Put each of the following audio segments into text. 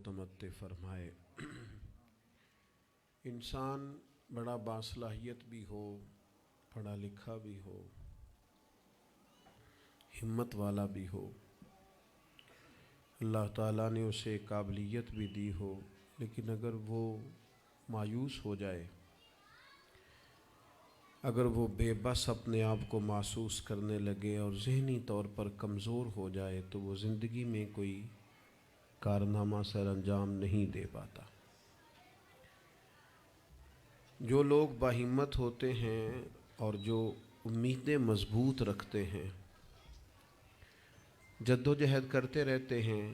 متمتع فرمائے۔ انسان بڑا باصلاحیت بھی ہو، پڑھا لکھا بھی ہو، ہمت والا بھی ہو، اللہ تعالیٰ نے اسے قابلیت بھی دی ہو، لیکن اگر وہ مایوس ہو جائے، اگر وہ بے بس اپنے آپ کو محسوس کرنے لگے اور ذہنی طور پر کمزور ہو جائے تو وہ زندگی میں کوئی کارنامہ سر انجام نہیں دے پاتا۔ جو لوگ باہمت ہوتے ہیں اور جو امیدیں مضبوط رکھتے ہیں، جد و جہد کرتے رہتے ہیں،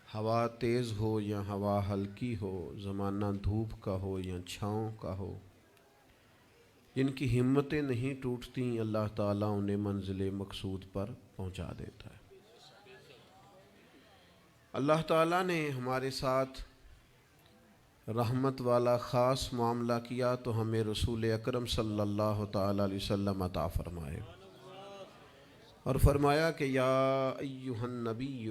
ہوا تیز ہو یا ہوا ہلکی ہو، زمانہ دھوپ کا ہو یا چھاؤں کا ہو، جن کی ہمتیں نہیں ٹوٹتی، اللہ تعالیٰ انہیں منزل مقصود پر پہنچا دیتا ہے۔ اللہ تعالیٰ نے ہمارے ساتھ رحمت والا خاص معاملہ کیا تو ہمیں رسول اکرم صلی اللہ تعالیٰ علیہ وسلم عطا فرمائے، اور فرمایا کہ یا ایہا النبی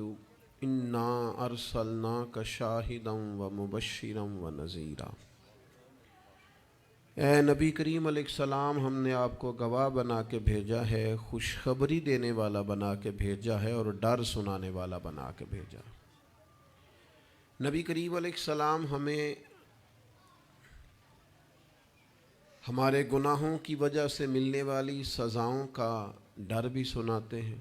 انا ارسلناک شاہدا ومبشرا ونذیرا، اے نبی کریم علیہ السلام، ہم نے آپ کو گواہ بنا کے بھیجا ہے، خوشخبری دینے والا بنا کے بھیجا ہے، اور ڈر سنانے والا بنا کے بھیجا۔ نبی کریم علیہ السلام ہمیں ہمارے گناہوں کی وجہ سے ملنے والی سزاؤں کا ڈر بھی سناتے ہیں،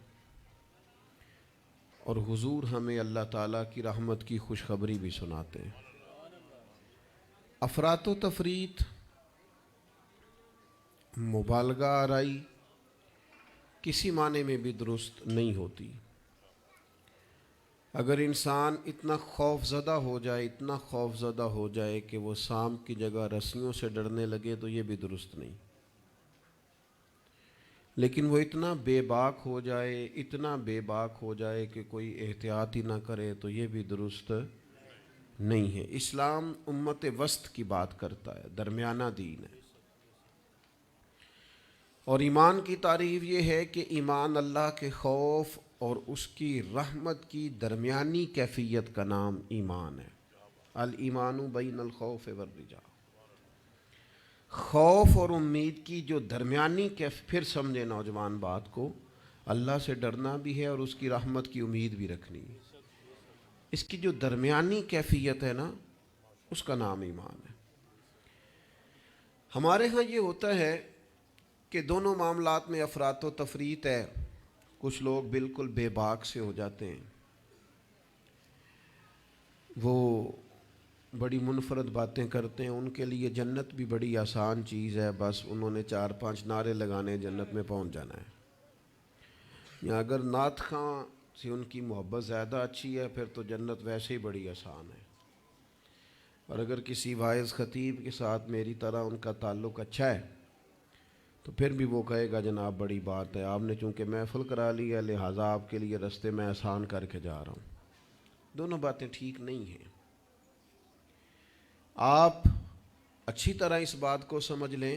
اور حضور ہمیں اللہ تعالیٰ کی رحمت کی خوشخبری بھی سناتے ہیں۔ افراط و تفریط، مبالغہ آرائی کسی معنی میں بھی درست نہیں ہوتی۔ اگر انسان اتنا خوف زدہ ہو جائے، اتنا خوف زدہ ہو جائے کہ وہ سانپ کی جگہ رسیوں سے ڈرنے لگے تو یہ بھی درست نہیں، لیکن وہ اتنا بے باک ہو جائے، اتنا بے باک ہو جائے کہ کوئی احتیاط ہی نہ کرے تو یہ بھی درست نہیں ہے۔ اسلام امت وسط کی بات کرتا ہے، درمیانہ دین ہے، اور ایمان کی تعریف یہ ہے کہ ایمان اللہ کے خوف اور اس کی رحمت کی درمیانی کیفیت کا نام ایمان ہے۔ الایمان بین الخوف والرجاء، خوف اور امید کی جو درمیانی پھر سمجھے نوجوان بات کو، اللہ سے ڈرنا بھی ہے اور اس کی رحمت کی امید بھی رکھنی ہے، اس کی جو درمیانی کیفیت ہے نا، اس کا نام ایمان ہے۔ ہمارے ہاں یہ ہوتا ہے کہ دونوں معاملات میں افراط و تفریط ہے۔ کچھ لوگ بالکل بے باک سے ہو جاتے ہیں، وہ بڑی منفرد باتیں کرتے ہیں، ان کے لیے جنت بھی بڑی آسان چیز ہے، بس انہوں نے 4-5 نعرے لگانے، جنت میں پہنچ جانا ہے۔ یا اگر نعت خواں سے ان کی محبت زیادہ اچھی ہے پھر تو جنت ویسے ہی بڑی آسان ہے، اور اگر کسی واعظ خطیب کے ساتھ میری طرح ان کا تعلق اچھا ہے تو پھر بھی وہ کہے گا جناب بڑی بات ہے، آپ نے چونکہ محفل کرا لی ہے لہٰذا آپ کے لیے رستے میں آسان کر کے جا رہا ہوں۔ دونوں باتیں ٹھیک نہیں ہیں۔ آپ اچھی طرح اس بات کو سمجھ لیں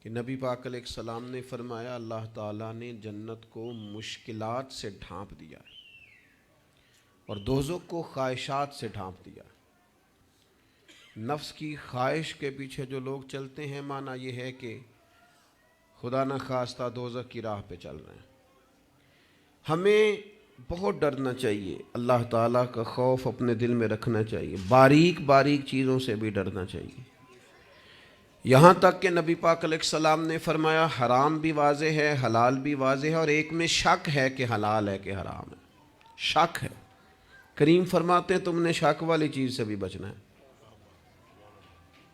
کہ نبی پاک علیہ السلام نے فرمایا اللہ تعالیٰ نے جنت کو مشکلات سے ڈھانپ دیا ہے اور دوزخ کو خواہشات سے ڈھانپ دیا ہے۔ نفس کی خواہش کے پیچھے جو لوگ چلتے ہیں، معنی یہ ہے کہ خدا نہ خواستہ دوزخ کی راہ پہ چل رہے ہیں۔ ہمیں بہت ڈرنا چاہیے، اللہ تعالیٰ کا خوف اپنے دل میں رکھنا چاہیے، باریک باریک چیزوں سے بھی ڈرنا چاہیے، یہاں تک کہ نبی پاک علیہ السلام نے فرمایا حرام بھی واضح ہے، حلال بھی واضح ہے، اور ایک میں شک ہے کہ حلال ہے کہ حرام ہے، شک ہے۔ کریم فرماتے ہیں تم نے شک والی چیز سے بھی بچنا ہے،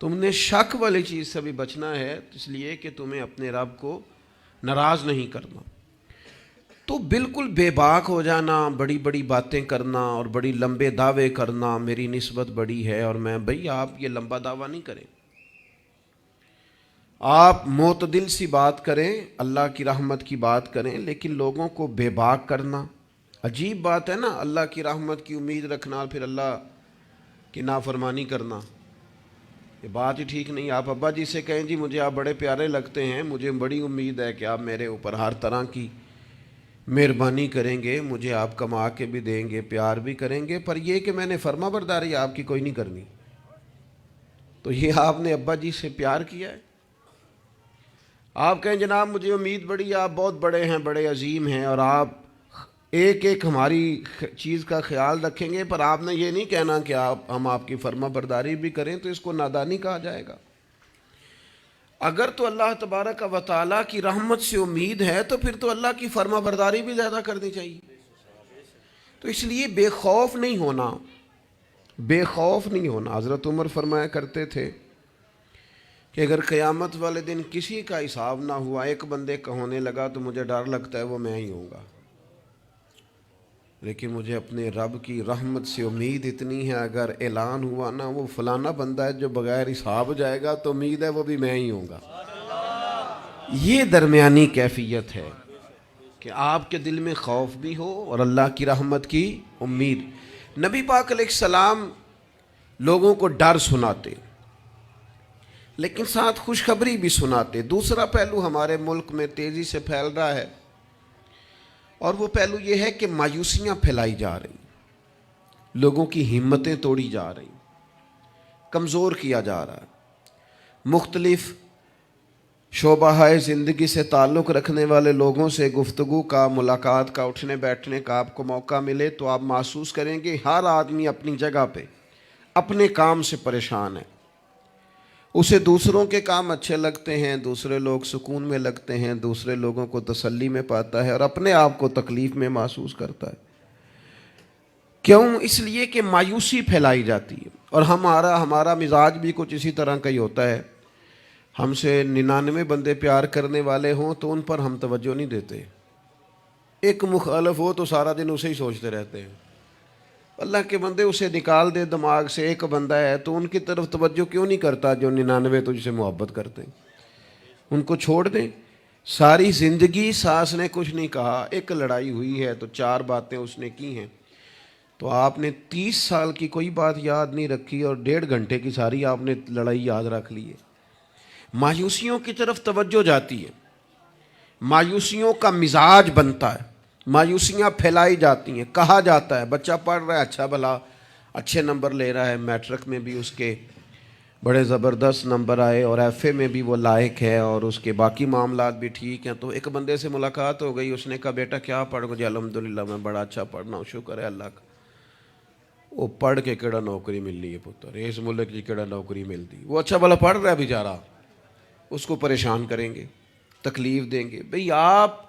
تم نے شک والی چیز سے بھی بچنا ہے، اس لیے کہ تمہیں اپنے رب کو ناراض نہیں کرنا۔ تو بالکل بے باک ہو جانا، بڑی بڑی باتیں کرنا اور بڑی لمبے دعوے کرنا، میری نسبت بڑی ہے اور میں، بھئی آپ یہ لمبا دعویٰ نہیں کریں، آپ معتدل سی بات کریں، اللہ کی رحمت کی بات کریں، لیکن لوگوں کو بے باک کرنا عجیب بات ہے نا، اللہ کی رحمت کی امید رکھنا اور پھر اللہ کی نافرمانی کرنا، یہ بات ہی ٹھیک نہیں۔ آپ ابا جی سے کہیں جی مجھے آپ بڑے پیارے لگتے ہیں، مجھے بڑی امید ہے کہ آپ میرے اوپر ہر طرح کی مہربانی کریں گے مجھے آپ کما کے بھی دیں گے، پیار بھی کریں گے، پر یہ کہ میں نے فرما برداری آپ کی کوئی نہیں کرنی۔ تو یہ آپ نے ابا جی سے پیار کیا ہے؟ آپ کہیں جناب مجھے امید بڑی، آپ بہت بڑے ہیں، بڑے عظیم ہیں، اور آپ ایک ایک ہماری چیز کا خیال رکھیں گے، پر آپ نے یہ نہیں کہنا کہ ہم آپ کی فرما برداری بھی کریں، تو اس کو نادانی کہا جائے گا۔ اگر تو اللہ تبارک و تعالیٰ کی رحمت سے امید ہے تو پھر تو اللہ کی فرما برداری بھی زیادہ کرنی چاہیے۔ تو اس لیے بے خوف نہیں ہونا، بے خوف نہیں ہونا۔ حضرت عمر فرمایا کرتے تھے کہ اگر قیامت والے دن کسی کا حساب نہ ہوا، ایک بندے کا ہونے لگا تو مجھے ڈر لگتا ہے وہ میں ہی ہوں گا، لیکن مجھے اپنے رب کی رحمت سے امید اتنی ہے، اگر اعلان ہوا نا وہ فلانا بندہ ہے جو بغیر حساب جائے گا تو امید ہے وہ بھی میں ہی ہوں گا۔ یہ درمیانی کیفیت ہے کہ آپ کے دل میں خوف بھی ہو اور اللہ کی رحمت کی امید۔ نبی پاک علیہ السلام لوگوں کو ڈر سناتے لیکن ساتھ خوشخبری بھی سناتے۔ دوسرا پہلو ہمارے ملک میں تیزی سے پھیل رہا ہے، اور وہ پہلو یہ ہے کہ مایوسیاں پھیلائی جا رہی، لوگوں کی ہمتیں توڑی جا رہی، کمزور کیا جا رہا ہے۔ مختلف شعبہ زندگی سے تعلق رکھنے والے لوگوں سے گفتگو کا، ملاقات کا، اٹھنے بیٹھنے کا آپ کو موقع ملے تو آپ محسوس کریں گے ہر آدمی اپنی جگہ پہ اپنے کام سے پریشان ہے۔ اسے دوسروں کے کام اچھے لگتے ہیں، دوسرے لوگ سکون میں لگتے ہیں، دوسرے لوگوں کو تسلی میں پاتا ہے، اور اپنے آپ کو تکلیف میں محسوس کرتا ہے۔ کیوں؟ اس لیے کہ مایوسی پھیلائی جاتی ہے، اور ہمارا مزاج بھی کچھ اسی طرح کا ہی ہوتا ہے۔ ہم سے 99 بندے پیار کرنے والے ہوں تو ان پر ہم توجہ نہیں دیتے، ایک مخالف ہو تو سارا دن اسے ہی سوچتے رہتے ہیں۔ اللہ کے بندے اسے نکال دے دماغ سے، ایک بندہ ہے تو ان کی طرف توجہ کیوں نہیں کرتا جو 99 تجھ سے محبت کرتے ہیں؟ ان کو چھوڑ دیں۔ ساری زندگی ساس نے کچھ نہیں کہا، ایک لڑائی ہوئی ہے تو 4 باتیں اس نے کی ہیں، تو آپ نے 30 سال کی کوئی بات یاد نہیں رکھی اور 1.5 گھنٹے کی ساری آپ نے لڑائی یاد رکھ لی ہے۔ مایوسیوں کی طرف توجہ جاتی ہے، مایوسیوں کا مزاج بنتا ہے، مایوسیاں پھیلائی جاتی ہیں۔ کہا جاتا ہے بچہ پڑھ رہا ہے، اچھا بھلا اچھے نمبر لے رہا ہے، میٹرک میں بھی اس کے بڑے زبردست نمبر آئے اور ایف اے میں بھی وہ لائق ہے، اور اس کے باقی معاملات بھی ٹھیک ہیں، تو ایک بندے سے ملاقات ہو گئی، اس نے کہا بیٹا کیا پڑھ گئے؟ الحمدللہ میں بڑا اچھا پڑھنا ہوں، شکر ہے اللہ کا۔ وہ پڑھ کے کیڑا نوکری ملنی ہے پتر، اس ملک کی کیڑا نوکری ملتی؟ وہ اچھا بھلا پڑھ رہا ہے بیچارہ، اس کو پریشان کریں گے، تکلیف دیں گے۔ بھئی آپ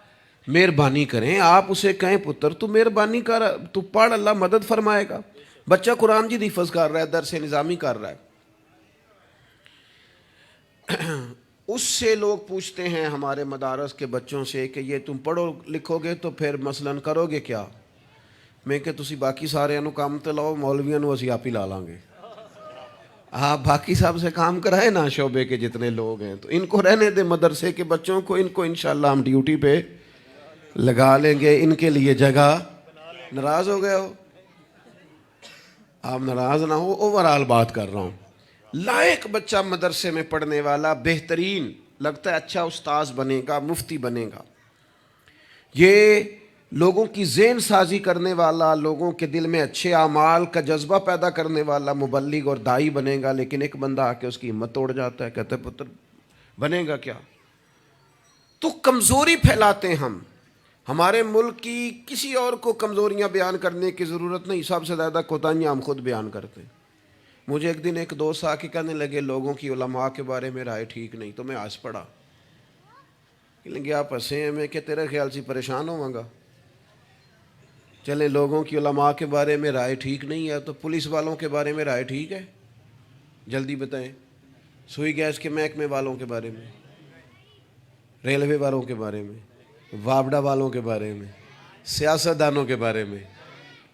مہربانی کریں، آپ اسے کہیں پتر تو مہربانی کر، تو پڑھ، اللہ مدد فرمائے گا۔ بچہ قرآن جی حفظ کر رہا ہے، درس نظامی کر رہا ہے، اس سے لوگ پوچھتے ہیں ہمارے مدارس کے بچوں سے کہ یہ تم پڑھو لکھو گے تو پھر مثلاً کرو گے کیا؟ میں کہ تسی باقی سارے کام تے لاؤ، مولویاں نو اسی آپ ہی لا لیں گے۔ آپ باقی صاحب سے کام کرائے نا، شعبے کے جتنے لوگ ہیں، تو ان کو رہنے دے، مدرسے کے بچوں کو، ان کو انشاءاللہ ہم ڈیوٹی پہ لگا لیں گے، ان کے لیے جگہ۔ ناراض ہو گئے ہو؟ آپ ناراض نہ ہو، اوورآل بات کر رہا ہوں۔ لائق بچہ مدرسے میں پڑھنے والا، بہترین لگتا ہے، اچھا استاذ بنے گا، مفتی بنے گا، یہ لوگوں کی ذہن سازی کرنے والا، لوگوں کے دل میں اچھے اعمال کا جذبہ پیدا کرنے والا مبلغ اور داعی بنے گا۔ لیکن ایک بندہ آ کے اس کی ہمت توڑ جاتا ہے، کہتا ہے پتر بنے گا کیا؟ تو کمزوری پھیلاتے ہیں ہم۔ ہمارے ملک کی کسی اور کو کمزوریاں بیان کرنے کی ضرورت نہیں، سب سے زیادہ کوتاہیاں ہم خود بیان کرتے ہیں۔ مجھے ایک دن ایک دوست آ کے کہنے لگے لوگوں کی علماء کے بارے میں رائے ٹھیک نہیں، تو میں ہنس پڑا۔ کہنے لگے آپ ہنسے ہیں، میں کہ تیرے خیال سے پریشان ہوں گا؟ چلیں لوگوں کی علماء کے بارے میں رائے ٹھیک نہیں ہے تو پولیس والوں کے بارے میں رائے ٹھیک ہے؟ جلدی بتائیں۔ سوئی گیس کے محکمے والوں کے بارے میں، ریلوے والوں کے بارے میں، وابڈا والوں کے بارے میں، سیاستدانوں کے بارے میں۔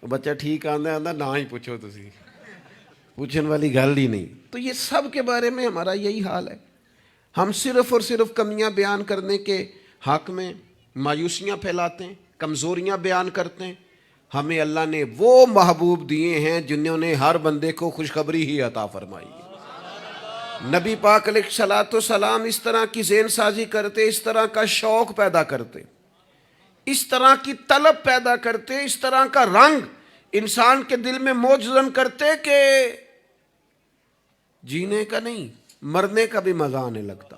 بچہ ٹھیک آندا نہ ہی پوچھو، تسی پوچھنے والی گل ہی نہیں۔ تو یہ سب کے بارے میں ہمارا یہی حال ہے، ہم صرف اور صرف کمیاں بیان کرنے کے حق میں مایوسیاں پھیلاتے ہیں، کمزوریاں بیان کرتے ہیں۔ ہمیں اللہ نے وہ محبوب دیے ہیں جنہوں نے ہر بندے کو خوشخبری ہی عطا فرمائی ہے۔ نبی پاک علیہ الصلوۃ والسلام اس طرح کی ذہن سازی کرتے، اس طرح کا شوق پیدا کرتے اس طرح کی طلب پیدا کرتے، اس طرح کا رنگ انسان کے دل میں موجزن کرتے کہ جینے کا نہیں مرنے کا بھی مزہ آنے لگتا،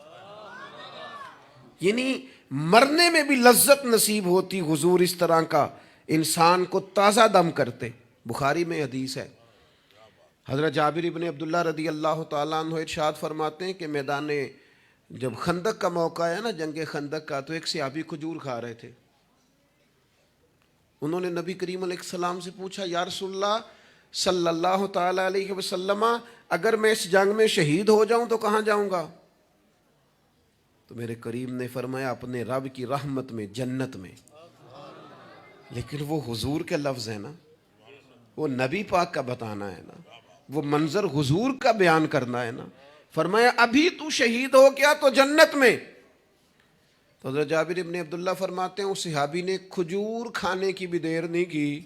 یعنی مرنے میں بھی لذت نصیب ہوتی حضور اس طرح کا انسان کو تازہ دم کرتے۔ بخاری میں حدیث ہے، حضرت جابر ابن عبداللہ رضی اللہ تعالیٰ عنہ ارشاد فرماتے ہیں کہ میدان جب خندق کا موقع ہے نا، جنگ خندق کا، تو ایک صحابی کھجور کھا رہے تھے۔ انہوں نے نبی کریم علیہ السلام سے پوچھا، یا رسول اللہ صلی اللہ تعالیٰ علیہ وسلم، اگر میں اس جنگ میں شہید ہو جاؤں تو کہاں جاؤں گا؟ تو میرے کریم نے فرمایا اپنے رب کی رحمت میں، جنت میں۔ لیکن وہ حضور کے لفظ ہیں نا، وہ نبی پاک کا بتانا ہے نا، وہ منظر حضور کا بیان کرنا ہے نا۔ فرمایا ابھی تو شہید ہو گیا تو جنت میں۔ تو حضرت جابر ابن عبداللہ فرماتے ہیں اس صحابی نے کھجور کھانے کی بھی دیر نہیں کی،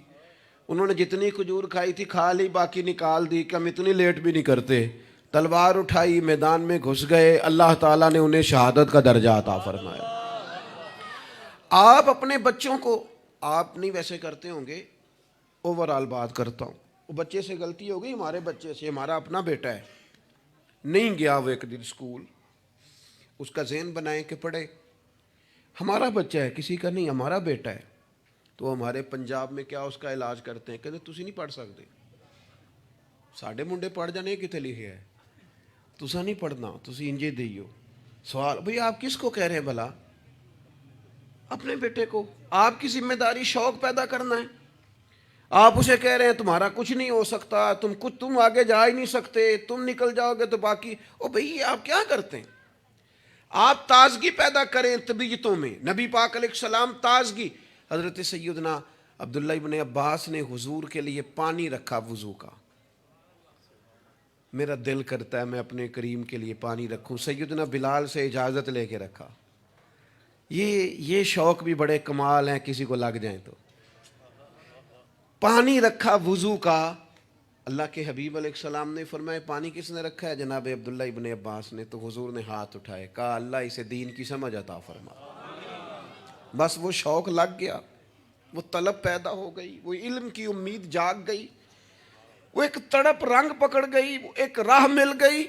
انہوں نے جتنی کھجور کھائی تھی کھا لی، باقی نکال دی کہ ہم اتنی لیٹ بھی نہیں کرتے، تلوار اٹھائی، میدان میں گھس گئے، اللہ تعالیٰ نے انہیں شہادت کا درجہ عطا فرمایا۔ آپ اپنے بچوں کو، آپ نہیں ویسے کرتے ہوں گے، اوورآل بات کرتا ہوں، وہ بچے سے غلطی ہو گئی، ہمارے بچے سے، ہمارا اپنا بیٹا ہے، نہیں گیا وہ ایک دن اسکول، اس کا ذہن بنائیں کہ پڑھے، ہمارا بچہ ہے کسی کا نہیں، ہمارا بیٹا ہے، تو ہمارے پنجاب میں کیا اس کا علاج کرتے ہیں، کہتے تسی نہیں پڑھ سکتے، ساڑھے منڈے پڑھ جانے کتے لکھے ہے، تسا نہیں پڑھنا، تسی انجے دیو۔ سوال، بھئی آپ کس کو کہہ رہے ہیں بھلا؟ اپنے بیٹے کو۔ آپ کی ذمہ داری شوق پیدا کرنا ہے، آپ اسے کہہ رہے ہیں تمہارا کچھ نہیں ہو سکتا، تم آگے جا ہی نہیں سکتے، تم نکل جاؤ گے تو باقی، او بھئی آپ کیا کرتے ہیں؟ آپ تازگی پیدا کریں طبیعتوں میں، نبی پاک علیہ السلام تازگی۔ حضرت سیدنا عبداللہ ابن عباس نے حضور کے لیے پانی رکھا وضو کا، میرا دل کرتا ہے میں اپنے کریم کے لیے پانی رکھوں، سیدنا بلال سے اجازت لے کے رکھا۔ یہ شوق بھی بڑے کمال ہیں، کسی کو لگ جائیں تو۔ پانی رکھا وضو کا، اللہ کے حبیب علیہ السلام نے فرمایا پانی کس نے رکھا ہے؟ جناب عبداللہ ابن عباس نے۔ تو حضور نے ہاتھ اٹھائے، کہا اللہ اسے دین کی سمجھ عطا فرما۔ بس وہ شوق لگ گیا، وہ طلب پیدا ہو گئی، وہ علم کی امید جاگ گئی، وہ ایک تڑپ رنگ پکڑ گئی، وہ ایک راہ مل گئی،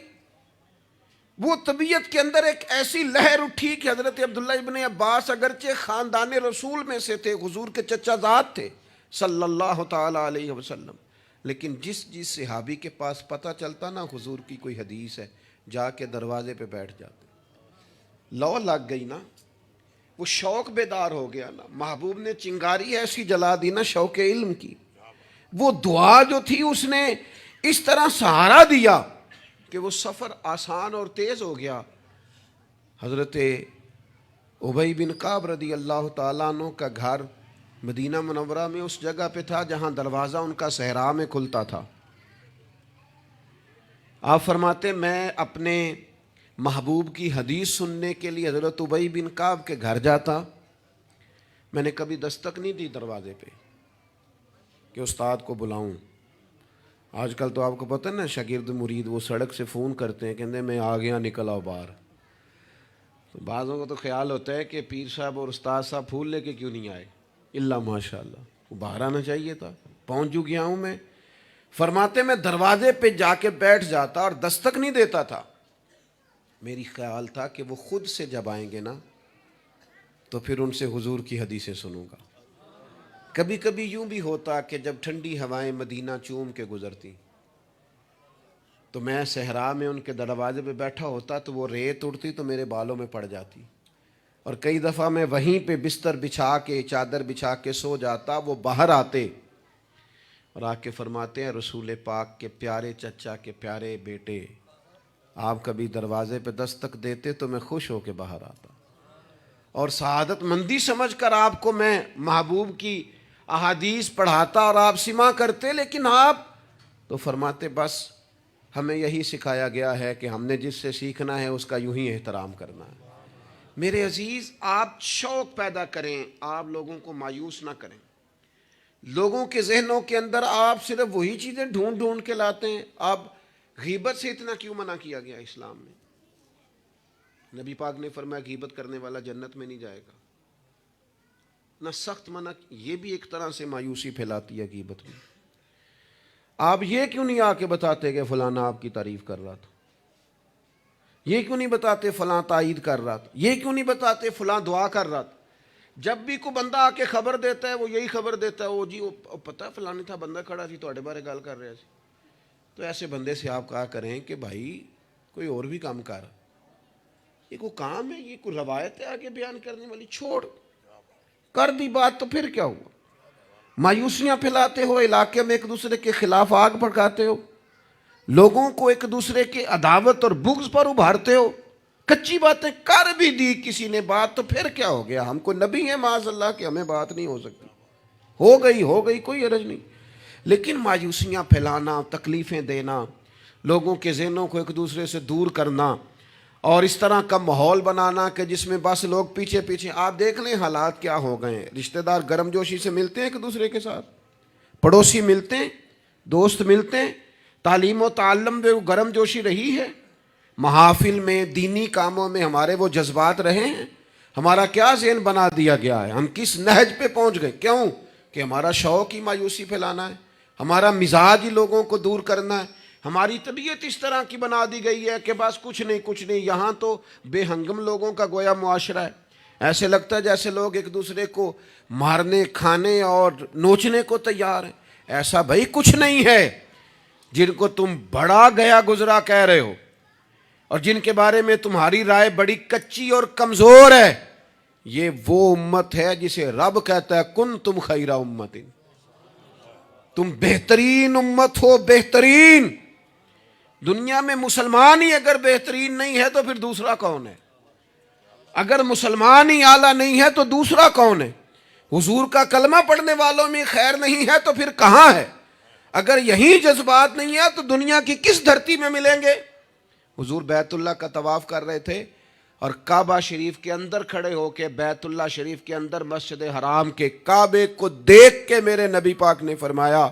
وہ طبیعت کے اندر ایک ایسی لہر اٹھی کہ حضرت عبداللہ ابن عباس اگرچہ خاندان رسول میں سے تھے، حضور کے چچا زاد تھے صلی اللہ تعالی علیہ وسلم، لیکن جس صحابی کے پاس پتہ چلتا نا حضور کی کوئی حدیث ہے، جا کے دروازے پہ بیٹھ جاتے، لو لگ گئی نا، وہ شوق بیدار ہو گیا نا، محبوب نے چنگاری ایسی جلا دی نا شوق علم کی، وہ دعا جو تھی اس نے اس طرح سہارا دیا کہ وہ سفر آسان اور تیز ہو گیا۔ حضرت ابی بن کعب رضی اللہ تعالیٰ عنہ کا گھر مدینہ منورہ میں اس جگہ پہ تھا جہاں دروازہ ان کا صحرا میں کھلتا تھا۔ آپ فرماتے میں اپنے محبوب کی حدیث سننے کے لیے حضرت ابی بن کعب کے گھر جاتا، میں نے کبھی دستک نہیں دی دروازے پہ کہ استاد کو بلاؤں۔ آج کل تو آپ کو پتہ ہے نا، شاگرد مرید وہ سڑک سے فون کرتے ہیں، کہتے ہیں میں آ گیا، نکل آؤ باہر۔ تو بعضوں کو تو خیال ہوتا ہے کہ پیر صاحب اور استاد صاحب پھول لے کے کیوں نہیں آئے، اللہ ماشاء اللہ وہ باہر آنا چاہیے تھا، پہنچ جو گیا ہوں میں۔ فرماتے میں دروازے پہ جا کے بیٹھ جاتا اور دستک نہیں دیتا تھا، میری خیال تھا کہ وہ خود سے جب آئیں گے نا تو پھر ان سے حضور کی حدیثیں سنوں گا۔ کبھی کبھی یوں بھی ہوتا کہ جب ٹھنڈی ہوائیں مدینہ چوم کے گزرتی تو میں صحرا میں ان کے دروازے پہ بیٹھا ہوتا تو وہ ریت اڑتی تو میرے بالوں میں پڑ جاتی، اور کئی دفعہ میں وہیں پہ بستر بچھا کے چادر بچھا کے سو جاتا، وہ باہر آتے اور آ کے فرماتے ہیں رسول پاک کے پیارے چچا کے پیارے بیٹے، آپ کبھی دروازے پہ دستک دیتے تو میں خوش ہو کے باہر آتا، اور سعادت مندی سمجھ کر آپ کو میں محبوب کی احادیث پڑھاتا اور آپ سماع کرتے، لیکن آپ تو فرماتے بس ہمیں یہی سکھایا گیا ہے کہ ہم نے جس سے سیکھنا ہے اس کا یوں ہی احترام کرنا ہے۔ میرے عزیز، آپ شوق پیدا کریں، آپ لوگوں کو مایوس نہ کریں، لوگوں کے ذہنوں کے اندر آپ صرف وہی چیزیں ڈھونڈ ڈھونڈ کے لاتے ہیں۔ آپ غیبت سے اتنا کیوں منع کیا گیا اسلام میں؟ نبی پاک نے فرمایا غیبت کرنے والا جنت میں نہیں جائے گا۔ نہ سخت منع. یہ بھی ایک طرح سے مایوسی پھیلاتی ہے غیبت میں. آپ یہ کیوں نہیں آ کے بتاتے کہ فلانا آپ کی تعریف کر رہا تھا؟ یہ کیوں نہیں بتاتے فلاں تائید کر رہا تھا؟ یہ کیوں نہیں بتاتے فلاں دعا کر رہا تھا؟ جب بھی کوئی بندہ آ کے خبر دیتا ہے وہ یہی خبر دیتا ہے, وہ جی وہ پتہ فلانی تھا بندہ کھڑا سی تواڈے بارے گل کر رہا سی. تو ایسے بندے سے آپ کہا کریں کہ بھائی کوئی اور بھی کام کر, یہ کوئی کام ہے, یہ کوئی روایت ہے آگے بیان کرنے والی, چھوڑ کر دی بات تو پھر کیا ہوا؟ مایوسیاں پھیلاتے ہو, علاقے میں ایک دوسرے کے خلاف آگ بھڑکاتے ہو, لوگوں کو ایک دوسرے کے عداوت اور بغض پر ابھارتے ہو. کچی باتیں کر بھی دی کسی نے بات تو پھر کیا ہو گیا؟ ہم کو نبی ہیں معاذ اللہ کہ ہمیں بات نہیں ہو سکتی, ہو گئی کوئی حرج نہیں. لیکن مایوسیاں پھیلانا, تکلیفیں دینا, لوگوں کے ذہنوں کو ایک دوسرے سے دور کرنا, اور اس طرح کا ماحول بنانا کہ جس میں بس لوگ پیچھے پیچھے. آپ دیکھ لیں حالات کیا ہو گئے ہیں. رشتہ دار گرم جوشی سے ملتے ہیں ایک دوسرے کے ساتھ, پڑوسی ملتے ہیں, دوست ملتے ہیں, تعلیم و تعلم میں وہ گرم جوشی رہی ہے, محافل میں دینی کاموں میں ہمارے وہ جذبات رہے ہیں. ہمارا کیا ذہن بنا دیا گیا ہے؟ ہم کس نہج پہ پہنچ گئے؟ کیوں کہ ہمارا شوق ہی مایوسی پھیلانا ہے, ہمارا مزاج ہی لوگوں کو دور کرنا ہے, ہماری طبیعت اس طرح کی بنا دی گئی ہے کہ بس کچھ نہیں. یہاں تو بے ہنگم لوگوں کا گویا معاشرہ ہے. ایسے لگتا ہے جیسے لوگ ایک دوسرے کو مارنے, کھانے اور نوچنے کو تیار ہیں. ایسا بھائی کچھ نہیں ہے. جن کو تم بڑا گیا گزرا کہہ رہے ہو اور جن کے بارے میں تمہاری رائے بڑی کچی اور کمزور ہے, یہ وہ امت ہے جسے رب کہتا ہے کن تم خیر امت, تم بہترین امت ہو. بہترین دنیا میں مسلمان ہی اگر بہترین نہیں ہے تو پھر دوسرا کون ہے؟ اگر مسلمان ہی اعلیٰ نہیں ہے تو دوسرا کون ہے؟ حضور کا کلمہ پڑھنے والوں میں خیر نہیں ہے تو پھر کہاں ہے؟ اگر یہی جذبات نہیں ہے تو دنیا کی کس دھرتی میں ملیں گے؟ حضور بیت اللہ کا طواف کر رہے تھے اور کعبہ شریف کے اندر کھڑے ہو کے, بیت اللہ شریف کے اندر مسجد حرام کے کعبے کو دیکھ کے میرے نبی پاک نے فرمایا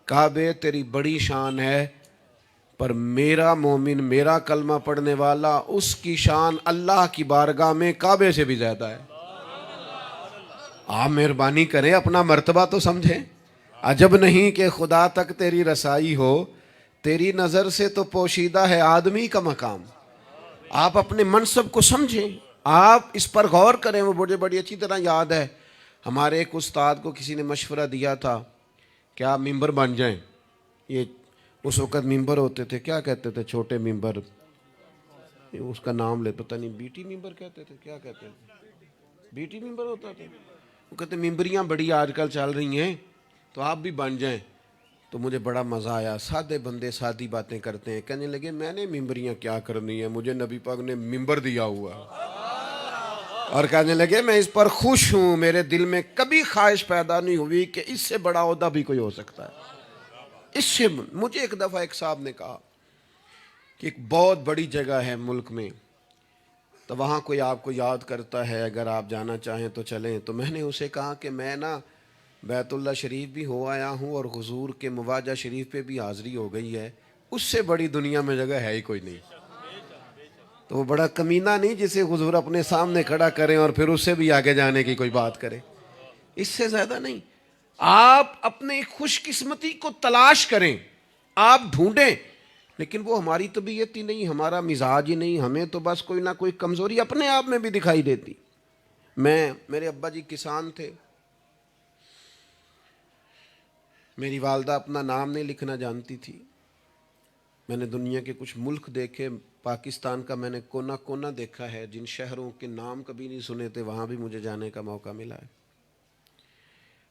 کعبے تیری بڑی شان ہے, پر میرا مومن, میرا کلمہ پڑھنے والا, اس کی شان اللہ کی بارگاہ میں کعبے سے بھی زیادہ ہے. آپ مہربانی کریں اپنا مرتبہ تو سمجھیں. عجب نہیں کہ خدا تک تیری رسائی ہو, تیری نظر سے تو پوشیدہ ہے آدمی کا مقام. آپ اپنے منصب کو سمجھیں, آپ اس پر غور کریں. وہ بڑی اچھی طرح یاد ہے, ہمارے ایک استاد کو کسی نے مشورہ دیا تھا کہ آپ ممبر بن جائیں. یہ اس وقت ممبر ہوتے تھے, کیا کہتے تھے, چھوٹے ممبر, اس کا نام لے پتہ نہیں, بیٹی ممبر کہتے تھے, کیا کہتے تھے, بیٹی ممبر ہوتا تھا. وہ کہتے ممبریاں بڑی آج کل چل رہی ہیں تو آپ بھی بن جائیں. تو مجھے بڑا مزہ آیا, سادے بندے سادی باتیں کرتے ہیں. کہنے لگے میں نے ممبریاں کیا کرنی ہے, مجھے نبی پاک نے ممبر دیا ہوا. اور کہنے لگے میں اس پر خوش ہوں, میرے دل میں کبھی خواہش پیدا نہیں ہوئی کہ اس سے بڑا عہدہ بھی کوئی ہو سکتا ہے. اس سے مجھے ایک دفعہ ایک صاحب نے کہا کہ ایک بہت بڑی جگہ ہے ملک میں, تو وہاں کوئی آپ کو یاد کرتا ہے, اگر آپ جانا چاہیں تو چلیں. تو میں نے اسے کہا کہ میں نا بیت اللہ شریف بھی ہو آیا ہوں اور حضور کے مواجہ شریف پہ بھی حاضری ہو گئی ہے, اس سے بڑی دنیا میں جگہ ہے ہی کوئی نہیں. تو وہ بڑا کمینہ نہیں جسے حضور اپنے سامنے کھڑا کریں اور پھر اس سے بھی آگے جانے کی کوئی بات کرے, اس سے زیادہ نہیں. آپ اپنے خوش قسمتی کو تلاش کریں, آپ ڈھونڈیں, لیکن وہ ہماری طبیعت ہی نہیں, ہمارا مزاج ہی نہیں. ہمیں تو بس کوئی نہ کوئی کمزوری اپنے آپ میں بھی دکھائی دیتی. میرے ابا جی کسان تھے, میری والدہ اپنا نام نہیں لکھنا جانتی تھی. میں نے دنیا کے کچھ ملک دیکھے, پاکستان کا میں نے کونا کونا دیکھا ہے, جن شہروں کے نام کبھی نہیں سنے تھے وہاں بھی مجھے جانے کا موقع ملا ہے.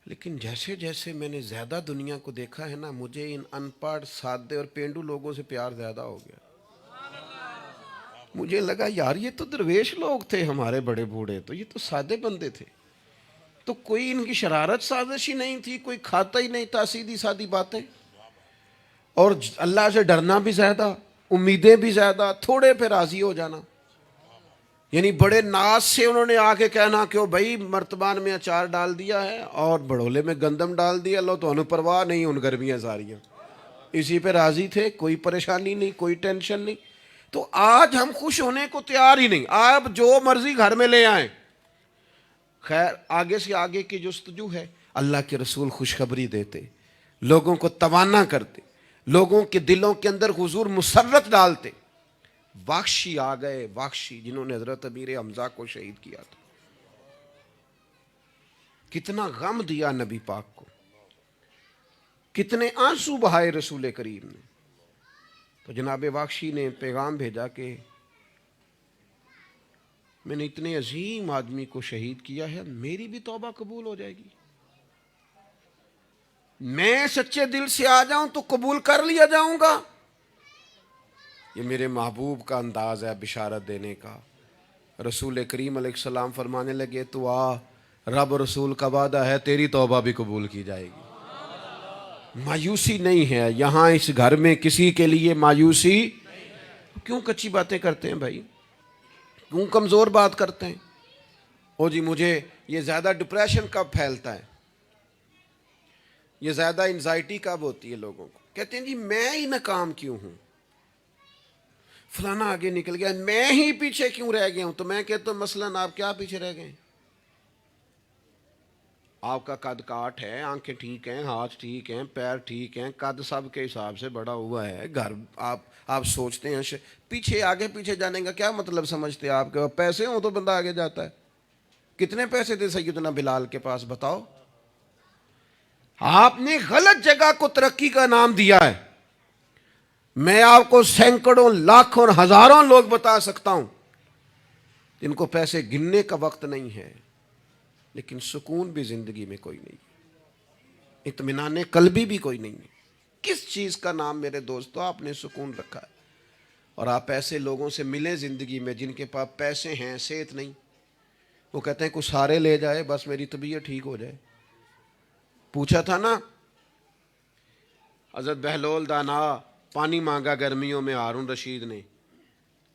لیکن جیسے جیسے میں نے زیادہ دنیا کو دیکھا ہے نا, مجھے ان ان پڑھ, سادے اور پینڈو لوگوں سے پیار زیادہ ہو گیا. مجھے لگا یار یہ تو درویش لوگ تھے ہمارے بڑے بوڑھے, تو یہ تو سادے بندے تھے, تو کوئی ان کی شرارت سازش ہی نہیں تھی, کوئی کھاتا ہی نہیں تھا, سیدھی سادی باتیں, اور اللہ سے ڈرنا بھی زیادہ, امیدیں بھی زیادہ, تھوڑے پہ راضی ہو جانا. یعنی بڑے ناز سے انہوں نے آ کے کہنا کہ بھائی مرتبان میں اچار ڈال دیا ہے اور بڑولے میں گندم ڈال دیا, لو تو انہوں پرواہ نہیں, ان گرمیاں ساریاں, اسی پہ راضی تھے, کوئی پریشانی نہیں, کوئی ٹینشن نہیں. تو آج ہم خوش ہونے کو تیار ہی نہیں. آپ جو مرضی گھر میں لے آئیں, خیر آگے سے آگے کی جستجو ہے. اللہ کے رسول خوشخبری دیتے, لوگوں کو توانا کرتے, لوگوں کے دلوں کے اندر حضور مسرت ڈالتے. واخشی آ گئے, واخشی جنہوں نے حضرت امیر حمزہ کو شہید کیا تھا. کتنا غم دیا نبی پاک کو, کتنے آنسو بہائے رسول کریم نے. تو جناب واخشی نے پیغام بھیجا کہ میں نے اتنے عظیم آدمی کو شہید کیا ہے, میری بھی توبہ قبول ہو جائے گی. میں سچے دل سے آ جاؤں تو قبول کر لیا جاؤں گا. یہ میرے محبوب کا انداز ہے بشارت دینے کا. رسول کریم علیہ السلام فرمانے لگے تو آ, رب رسول کا وعدہ ہے تیری توبہ بھی قبول کی جائے گی. مایوسی نہیں ہے یہاں اس گھر میں کسی کے لیے مایوسی. کیوں کچی باتیں کرتے ہیں بھائی, کیوں کمزور بات کرتے ہیں؟ او جی مجھے یہ زیادہ ڈپریشن کب پھیلتا ہے, یہ زیادہ انزائٹی کب ہوتی ہے لوگوں کو؟ کہتے ہیں جی میں ہی ناکام کیوں ہوں, فلانا آگے نکل گیا, میں ہی پیچھے کیوں رہ گیا ہوں. تو میں کہتا ہوں مثلاً آپ کیا پیچھے رہ گئے؟ آپ کا قد کاٹ ہے, آنکھیں ٹھیک ہیں, ہاتھ ٹھیک ہیں, پیر ٹھیک ہیں, قد سب کے حساب سے بڑا ہوا ہے. گھر آپ سوچتے ہیں پیچھے آگے پیچھے جانے کا کیا مطلب سمجھتے ہیں؟ آپ کے پیسے ہوں تو بندہ آگے جاتا ہے. کتنے پیسے تھے سیدنا بلال کے پاس بتاؤ؟ آپ نے غلط جگہ کو ترقی کا نام دیا ہے. میں آپ کو سینکڑوں لاکھوں ہزاروں لوگ بتا سکتا ہوں جن کو پیسے گننے کا وقت نہیں ہے, لیکن سکون بھی زندگی میں کوئی نہیں, اطمینان قلبی بھی کوئی نہیں. کس چیز کا نام میرے دوستو آپ نے سکون رکھا ہے؟ اور آپ ایسے لوگوں سے ملیں زندگی میں جن کے پاس پیسے ہیں, صحت نہیں, وہ کہتے ہیں کچھ سارے لے جائے بس میری طبیعت ٹھیک ہو جائے. پوچھا تھا نا حضرت بہلول دانا, پانی مانگا گرمیوں میں ہارون رشید نے,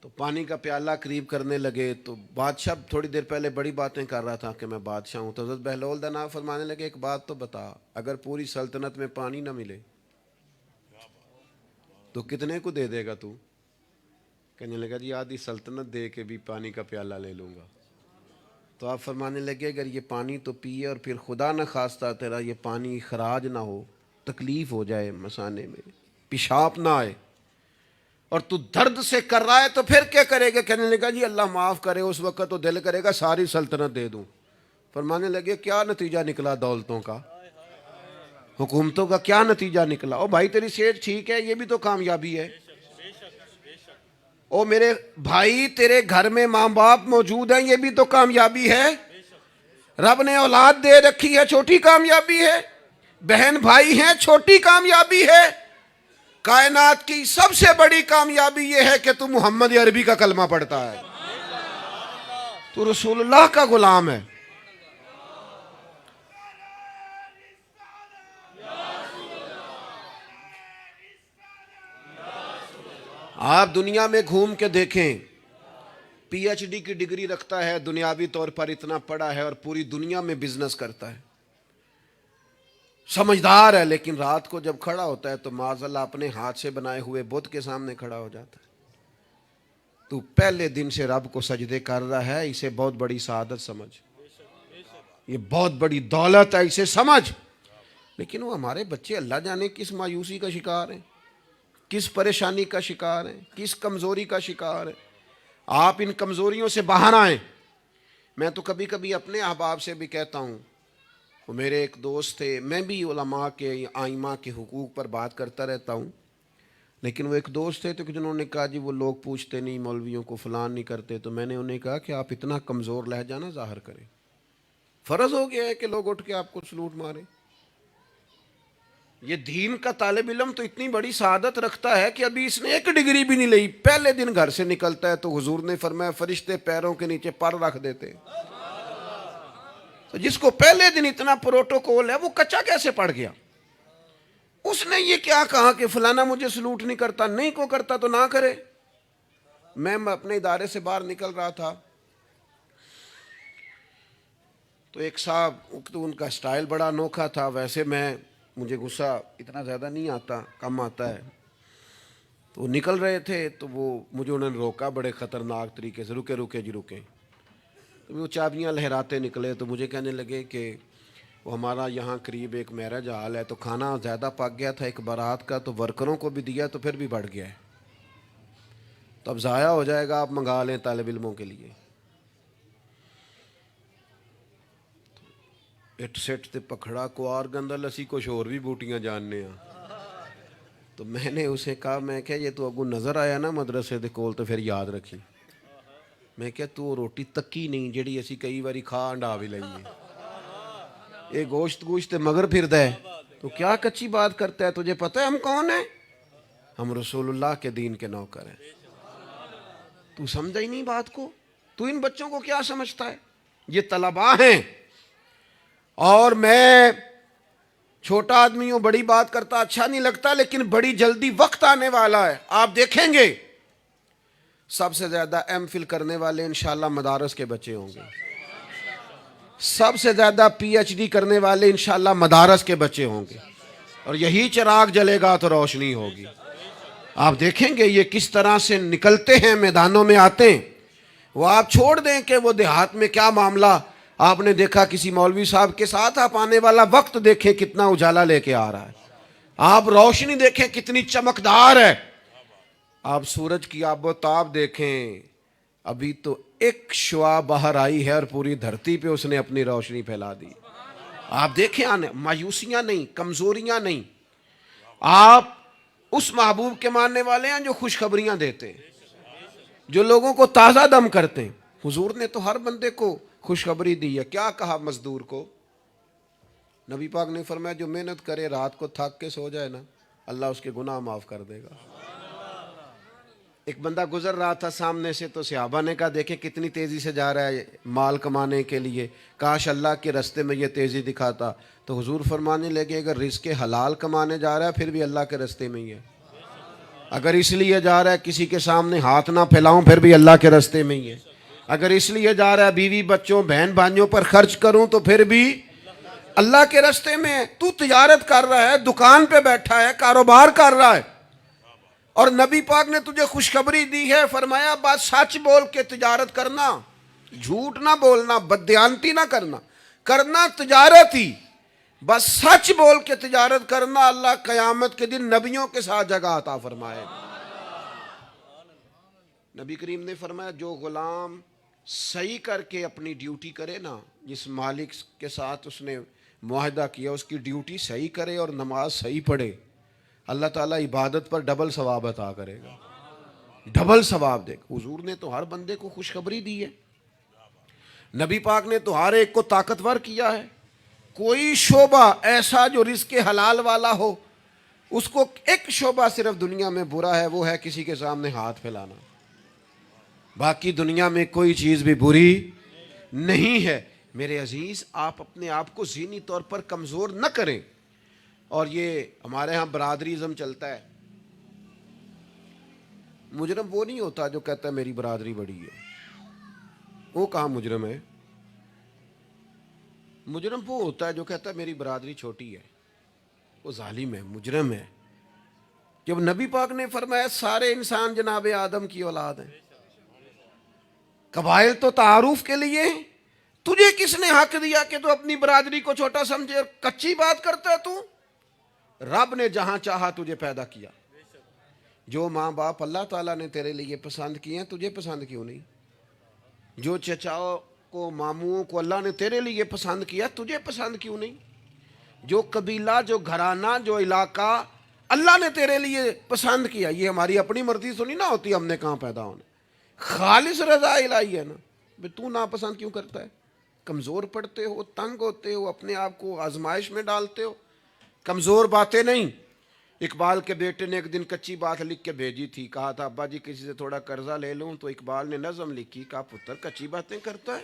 تو پانی کا پیالہ قریب کرنے لگے تو بادشاہ تھوڑی دیر پہلے بڑی باتیں کر رہا تھا کہ میں بادشاہ ہوں. تو حضرت بہلول دانا فرمانے لگے ایک بات تو بتا, اگر پوری سلطنت میں پانی نہ ملے تو کتنے کو دے دے گا تو؟ کہنے لگا جی آدھی سلطنت دے کے بھی پانی کا پیالہ لے لوں گا. تو آپ فرمانے لگے اگر یہ پانی تو پیے اور پھر خدا نہ خواستہ تیرا یہ پانی خراج نہ ہو, تکلیف ہو جائے, مثانے میں پیشاب نہ آئے, اور تو درد سے کر رہا ہے تو پھر کیا کرے گا؟ کہنے لگا جی اللہ معاف کرے, اس وقت تو دل کرے گا ساری سلطنت دے دوں. فرمانے لگے کیا نتیجہ نکلا دولتوں کا, حکومتوں کا کیا نتیجہ نکلا؟ او بھائی تیری صحت ٹھیک ہے, یہ بھی تو کامیابی ہے. او میرے بھائی تیرے گھر میں ماں باپ موجود ہیں, یہ بھی تو کامیابی ہے. رب نے اولاد دے رکھی ہے, چھوٹی کامیابی ہے. بہن بھائی ہیں, چھوٹی کامیابی ہے. کائنات کی سب سے بڑی کامیابی یہ ہے کہ تو محمد عربی کا کلمہ پڑھتا ہے, تو رسول اللہ کا غلام ہے. آپ دنیا میں گھوم کے دیکھیں, پی ایچ ڈی کی ڈگری رکھتا ہے, دنیاوی طور پر اتنا پڑھا ہے اور پوری دنیا میں بزنس کرتا ہے, سمجھدار ہے, لیکن رات کو جب کھڑا ہوتا ہے تو معاذ اللہ اپنے ہاتھ سے بنائے ہوئے بت کے سامنے کھڑا ہو جاتا ہے. تو پہلے دن سے رب کو سجدے کر رہا ہے, اسے بہت بڑی سعادت سمجھ, یہ بہت بڑی دولت ہے, اسے سمجھ. لیکن وہ ہمارے بچے اللہ جانے کس مایوسی کا شکار ہیں, کس پریشانی کا شکار ہیں, کس کمزوری کا شکار ہیں. آپ ان کمزوریوں سے باہر آئیں. میں تو کبھی کبھی اپنے احباب سے بھی کہتا ہوں, وہ میرے ایک دوست تھے, میں بھی علماء کے آئمہ کے حقوق پر بات کرتا رہتا ہوں, لیکن وہ ایک دوست تھے تو جنہوں نے کہا جی وہ لوگ پوچھتے نہیں مولویوں کو, فلان نہیں کرتے. تو میں نے انہیں کہا کہ آپ اتنا کمزور لہجہ نہ ظاہر کریں, فرض ہو گیا ہے کہ لوگ اٹھ کے آپ کو سلوٹ ماریں. یہ دین کا طالب علم تو اتنی بڑی سعادت رکھتا ہے کہ ابھی اس نے ایک ڈگری بھی نہیں لئی, پہلے دن گھر سے نکلتا ہے تو حضور نے فرمایا فرشتے پیروں کے نیچے پر رکھ دیتے. تو جس کو پہلے دن اتنا پروٹوکول ہے وہ کچا کیسے پڑ گیا؟ اس نے یہ کیا کہا کہ فلانا مجھے سلوٹ نہیں کرتا, نہیں کو کرتا تو نہ کرے. میں اپنے ادارے سے باہر نکل رہا تھا تو ایک صاحب, تو ان کا سٹائل بڑا انوکھا تھا, ویسے مجھے غصہ اتنا زیادہ نہیں آتا, کم آتا ہے. تو وہ نکل رہے تھے تو وہ مجھے انہوں نے روکا بڑے خطرناک طریقے سے, رکے رکے جی رکے. وہ چابیاں لہراتے نکلے تو مجھے کہنے لگے کہ وہ ہمارا یہاں قریب ایک میرج ہال ہے، تو کھانا زیادہ پک گیا تھا ایک بارات کا، تو ورکروں کو بھی دیا تو پھر بھی بڑھ گیا ہے، تو اب ضائع ہو جائے گا، آپ منگا لیں طالب علموں کے لیے۔ اٹ سٹ تے پکھڑا کوار گندل اسی کچھ اور بھی بوٹیاں جاننے ہیں۔ تو میں نے اسے کہا، میں کہا یہ تو اگو نظر آیا نا مدرسے دے کول تو پھر یاد رکھی۔ میں کہا تو روٹی تکی نہیں جڑی اسی کئی باری کھا انڈا بھی لئیے، یہ گوشت مگر پھر ہے، تو کیا کچی بات کرتا ہے؟ تجھے پتہ ہے ہم کون ہیں؟ ہم رسول اللہ کے دین کے نوکر ہیں۔ تو سمجھا ہی نہیں بات کو؟ تو ان بچوں کو کیا سمجھتا ہے؟ یہ طلباء ہیں، اور میں چھوٹا آدمی ہوں، بڑی بات کرتا اچھا نہیں لگتا، لیکن بڑی جلدی وقت آنے والا ہے، آپ دیکھیں گے سب سے زیادہ ایم فل کرنے والے انشاءاللہ مدارس کے بچے ہوں گے، سب سے زیادہ پی ایچ ڈی کرنے والے انشاءاللہ مدارس کے بچے ہوں گے، اور یہی چراغ جلے گا تو روشنی ہوگی۔ آپ دیکھیں گے یہ کس طرح سے نکلتے ہیں، میدانوں میں آتے ہیں۔ وہ آپ چھوڑ دیں کہ وہ دیہات میں کیا معاملہ، آپ نے دیکھا کسی مولوی صاحب کے ساتھ آپ آنے والا وقت دیکھیں کتنا اجالا لے کے آ رہا ہے، آپ روشنی دیکھیں کتنی چمکدار ہے، آپ سورج کی آب و تاب دیکھیں، ابھی تو ایک شعاع باہر آئی ہے اور پوری دھرتی پہ اس نے اپنی روشنی پھیلا دی۔ آپ دیکھیں آنے، مایوسیاں نہیں، کمزوریاں نہیں، آپ اس محبوب کے ماننے والے ہیں جو خوشخبریاں دیتے ہیں، جو لوگوں کو تازہ دم کرتے ہیں۔ حضور نے تو ہر بندے کو خوشخبری دی ہے۔ کیا کہا مزدور کو؟ نبی پاک نے فرمایا جو محنت کرے رات کو تھک کے سو جائے نا، اللہ اس کے گناہ معاف کر دے گا۔ ایک بندہ گزر رہا تھا سامنے سے، تو صحابہ نے کہا دیکھیں کتنی تیزی سے جا رہا ہے مال کمانے کے لیے، کاش اللہ کے رستے میں یہ تیزی دکھاتا۔ تو حضور فرمانے لگے اگر رزق حلال کمانے جا رہا ہے پھر بھی اللہ کے رستے میں ہی ہے، اگر اس لیے جا رہا ہے کسی کے سامنے ہاتھ نہ پھیلاؤں پھر بھی اللہ کے رستے میں ہی ہے، اگر اس لیے جا رہا ہے بیوی بچوں بہن بھائیوں پر خرچ کروں تو پھر بھی اللہ کے رستے میں ہے۔ تو تجارت کر رہا ہے، دکان پہ بیٹھا ہے، کاروبار کر رہا ہے، اور نبی پاک نے تجھے خوشخبری دی ہے، فرمایا بات سچ بول کے تجارت کرنا، جھوٹ نہ بولنا، بددیانتی نہ کرنا، کرنا تجارت ہی، بس سچ بول کے تجارت کرنا، اللہ قیامت کے دن نبیوں کے ساتھ جگہ عطا فرمائے۔ نبی کریم نے فرمایا جو غلام صحیح کر کے اپنی ڈیوٹی کرے نا، جس مالک کے ساتھ اس نے معاہدہ کیا اس کی ڈیوٹی صحیح کرے اور نماز صحیح پڑھے، اللہ تعالیٰ عبادت پر ڈبل ثواب عطا کرے گا، ڈبل ثواب دے گا۔ حضور نے تو ہر بندے کو خوشخبری دی ہے، نبی پاک نے تو ہر ایک کو طاقتور کیا ہے۔ کوئی شعبہ ایسا جو رزق حلال والا ہو، اس کو ایک شعبہ صرف دنیا میں برا ہے، وہ ہے کسی کے سامنے ہاتھ پھیلانا، باقی دنیا میں کوئی چیز بھی بری نہیں ہے۔ میرے عزیز، آپ اپنے آپ کو ذہنی طور پر کمزور نہ کریں۔ اور یہ ہمارے ہاں برادریزم چلتا ہے، مجرم وہ نہیں ہوتا جو کہتا ہے میری برادری بڑی ہے، وہ کہاں مجرم ہے؟ مجرم وہ ہوتا ہے جو کہتا ہے میری برادری چھوٹی ہے، وہ ظالم ہے، مجرم ہے۔ جب نبی پاک نے فرمایا سارے انسان جناب آدم کی اولاد ہیں، قبائل تو تعارف کے لیے ہیں، تجھے کس نے حق دیا کہ تو اپنی برادری کو چھوٹا سمجھے؟ کچی بات کرتا ہے تو؟ رب نے جہاں چاہا تجھے پیدا کیا، جو ماں باپ اللہ تعالیٰ نے تیرے لیے پسند کیے ہیں تجھے پسند کیوں نہیں؟ جو چچاؤں کو ماموں کو اللہ نے تیرے لیے پسند کیا تجھے پسند کیوں نہیں؟ جو قبیلہ، جو گھرانہ، جو علاقہ اللہ نے تیرے لیے پسند کیا، یہ ہماری اپنی مرضی تو نہیں نہ ہوتی، ہم نے کہاں پیدا ہونا، خالص رضا الہی ہے نا۔ تو ناپسند کیوں کرتا ہے؟ کمزور پڑتے ہو، تنگ ہوتے ہو، اپنے آپ کو آزمائش میں ڈالتے ہو، کمزور باتیں نہیں۔ اقبال کے بیٹے نے ایک دن کچی بات لکھ کے بھیجی تھی، کہا تھا ابا جی کسی سے تھوڑا قرضہ لے لوں، تو اقبال نے نظم لکھی، کہا پتر کچی باتیں کرتا ہے،